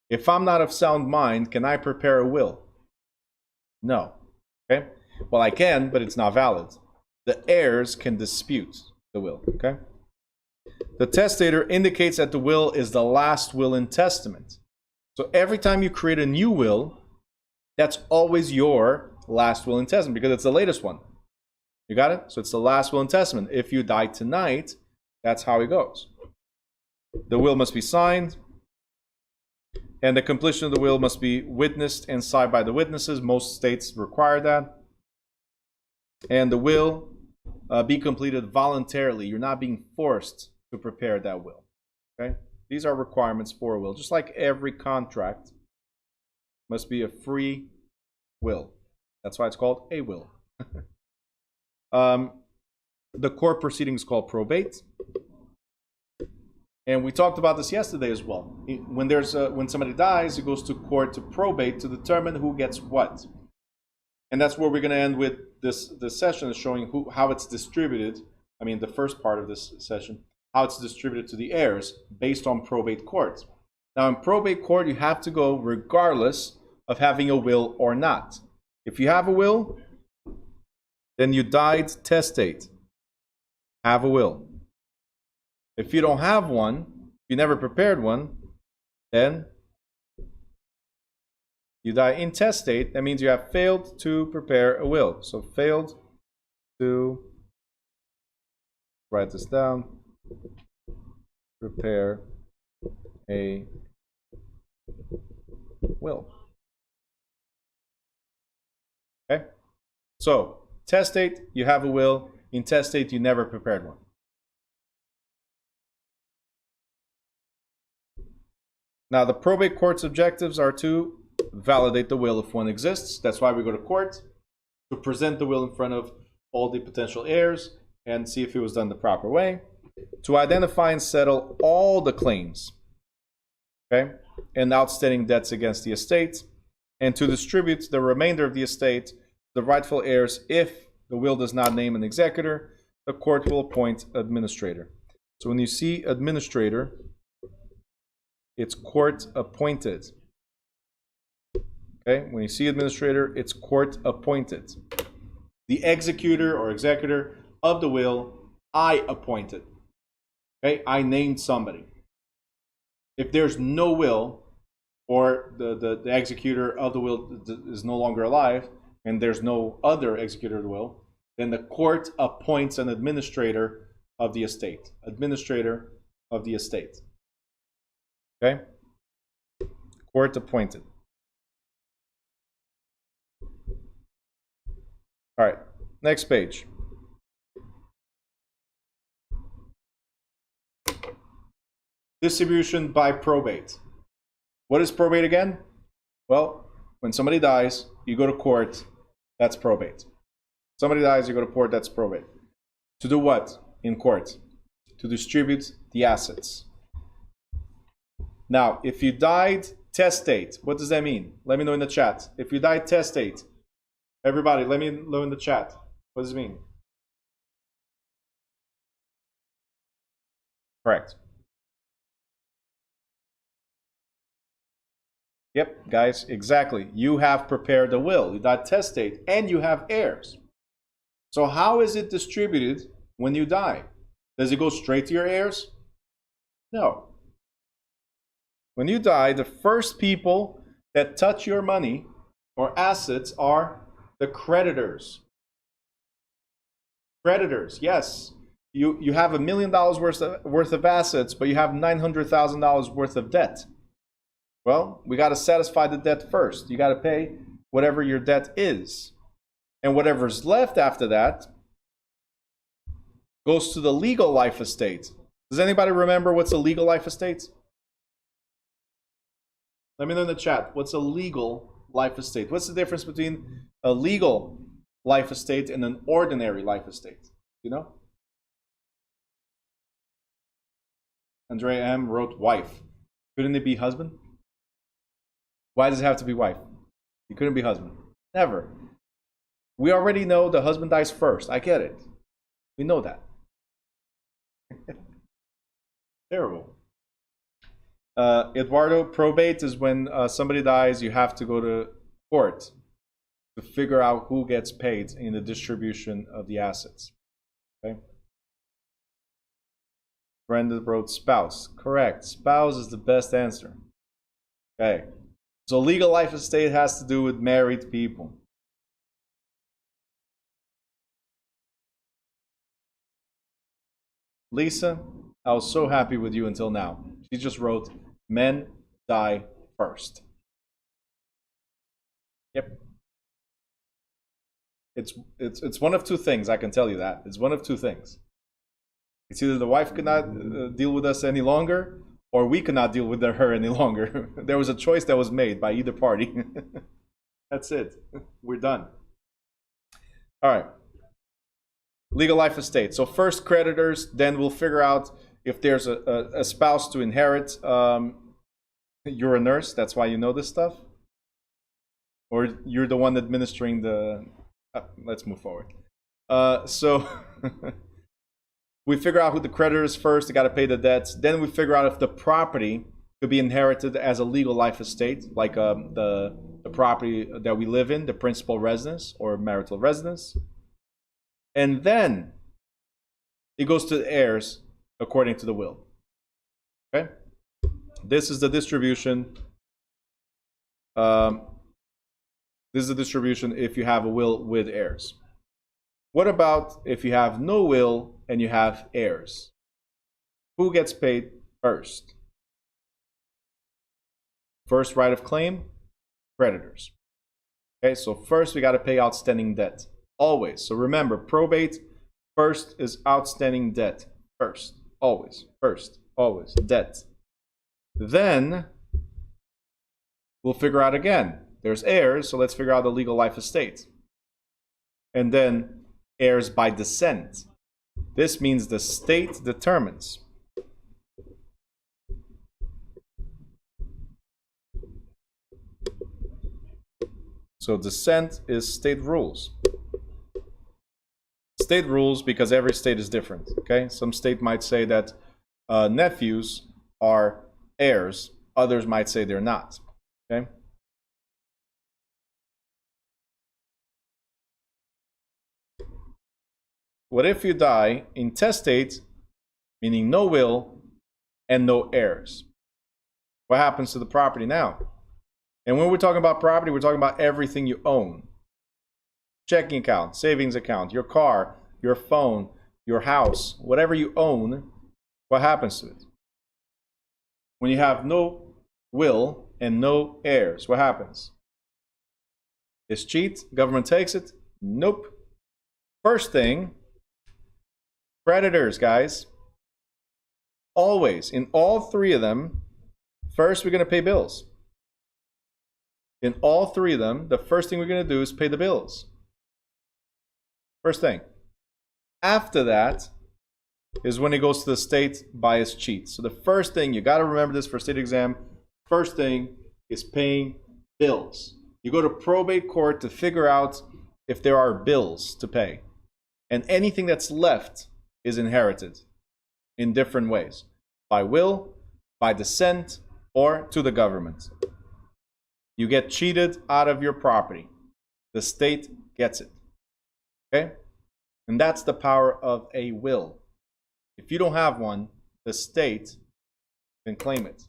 Speaker 1: If I'm not of sound mind, can I prepare a will? No, okay? Well, I can, but it's not valid. The heirs can dispute the will, okay? The testator indicates that the will is the last will and testament. So every time you create a new will, that's always your last will and testament because it's the latest one. You got it? So it's the last will and testament. If you die tonight, that's how it goes. The will must be signed, and the completion of the will must be witnessed and signed by the witnesses. Most states require that. And the will be completed voluntarily. You're not being forced to prepare that will. Okay? These are requirements for a will. Just like every contract must be a free will. That's why it's called a will. The court proceeding is called probate. And we talked about this yesterday as well. When somebody dies, it goes to court to probate to determine who gets what. And that's where we're going to end with this session, is showing how it's distributed. I mean, the first part of this session, how it's distributed to the heirs based on probate court. Now, in probate court, you have to go regardless of having a will or not. If you have a will, then you died testate. Have a will. If you don't have one, you never prepared one, then you die intestate. That means you have failed to prepare a will. So failed to, write this down, prepare a will. Okay? So testate, you have a will. Intestate, you never prepared one. Now, the probate court's objectives are to validate the will if one exists. That's why we go to court, to present the will in front of all the potential heirs and see if it was done the proper way, to identify and settle all the claims, okay, and outstanding debts against the estate, and to distribute the remainder of the estate to the rightful heirs. If the will does not name an executor, the court will appoint administrator. So when you see administrator, it's court appointed. Okay, when you see administrator, it's court appointed. The executor or executor of the will, I appointed. Okay, I named somebody. If there's no will, or the executor of the will is no longer alive, and there's no other executor of the will, then the court appoints an administrator of the estate. Administrator of the estate. Okay? Court appointed. All right, next page. Distribution by probate. What is probate again? Well, when somebody dies, you go to court, that's probate. Somebody dies, you go to court, that's probate. To do what in court? To distribute the assets. Now, if you died testate, what does that mean? Let me know in the chat. If you died testate, everybody, let me know in the chat. What does it mean? Correct. Yep, guys, exactly. You have prepared a will. You died testate, and you have heirs. So how is it distributed when you die? Does it go straight to your heirs? No. When you die, the first people that touch your money or assets are the creditors. Creditors, yes. You have $1 million worth of assets, but you have $900,000 worth of debt. Well, we got to satisfy the debt first. You got to pay whatever your debt is. And whatever's left after that goes to the legal life estate. Does anybody remember what's a legal life estate? Let me know in the chat. What's a legal life estate? What's the difference between a legal life estate and an ordinary life estate? You know? Andrea M. wrote wife. Couldn't it be husband? Why does it have to be wife? It couldn't be husband. Never. We already know the husband dies first. I get it. We know that. Terrible. Eduardo, probate is when somebody dies, you have to go to court to figure out who gets paid in the distribution of the assets. Okay. Brenda wrote spouse. Correct. Spouse is the best answer. Okay. So legal life estate has to do with married people. Lisa, I was so happy with you until now. She just wrote, men die first. Yep. It's one of two things, I can tell you that. It's one of two things. It's either the wife could not deal with us any longer, or we cannot deal with her any longer. There was a choice that was made by either party. That's it. We're done. All right. Legal life estate. So first creditors, then we'll figure out if there's a spouse to inherit. You're a nurse, that's why you know this stuff. Or you're the one administering the... let's move forward. So we figure out who the creditor is first. They got to pay the debts. Then we figure out if the property could be inherited as a legal life estate, like the property that we live in, the principal residence or marital residence. And then it goes to the heirs according to the will. Okay? This is the distribution. This is the distribution if you have a will with heirs. What about if you have no will and you have heirs? Who gets paid first? First right of claim, creditors. Okay, so first we got to pay outstanding debt. Always. So remember, probate first is outstanding debt. First. Always. First. Always. Debt. Then we'll figure out again. There's heirs, so let's figure out the legal life estate. And then heirs by descent. This means the state determines. So descent is state rules. State rules because every state is different. Okay, some state might say that nephews are heirs. Others might say they're not. Okay. What if you die intestate, meaning no will and no heirs? What happens to the property now? And when we're talking about property, we're talking about everything you own. Checking account, savings account, your car, your phone, your house, whatever you own, what happens to it? When you have no will and no heirs, what happens? Is cheat? Government takes it? Nope. First thing, creditors, guys. Always, in all three of them, first we're going to pay bills. In all three of them, the first thing we're going to do is pay the bills. First thing. After that is when it goes to the state by its cheat. So the first thing, you got to remember this for state exam, first thing is paying bills. You go to probate court to figure out if there are bills to pay. And anything that's left is inherited in different ways. By will, by descent, or to the government. You get cheated out of your property. The state gets it. Okay? And that's the power of a will. If you don't have one, the state can claim it.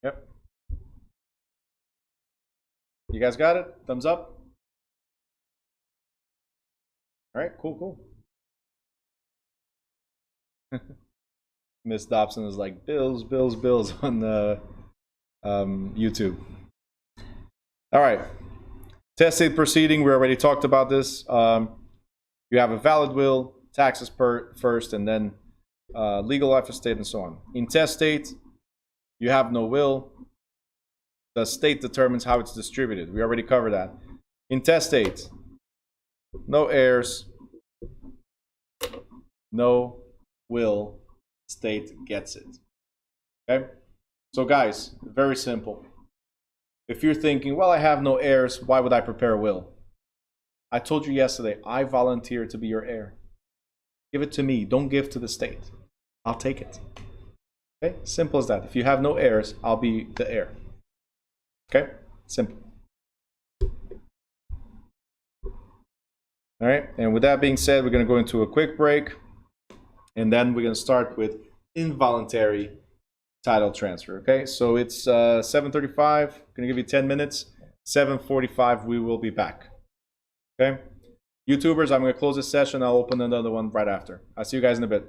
Speaker 1: Yep. You guys got it? Thumbs up? All right, cool. Miss Dobson is like, bills on the YouTube. All right. Testate proceeding, we already talked about this. You have a valid will, taxes first, and then legal life estate and so on. Intestate, you have no will. The state determines how it's distributed. We already covered that. Intestate, no heirs, no will, state gets it. Okay? So guys, very simple. If you're thinking, well, I have no heirs, why would I prepare a will? I told you yesterday, I volunteer to be your heir. Give it to me. Don't give to the state. I'll take it. Okay? Simple as that. If you have no heirs, I'll be the heir. Okay? Simple. All right? And with that being said, we're going to go into a quick break. And then we're going to start with involuntary title transfer. Okay? So it's 7:35. I'm going to give you 10 minutes. 7:45, we will be back. Okay? YouTubers, I'm going to close this session. I'll open another one right after. I'll see you guys in a bit.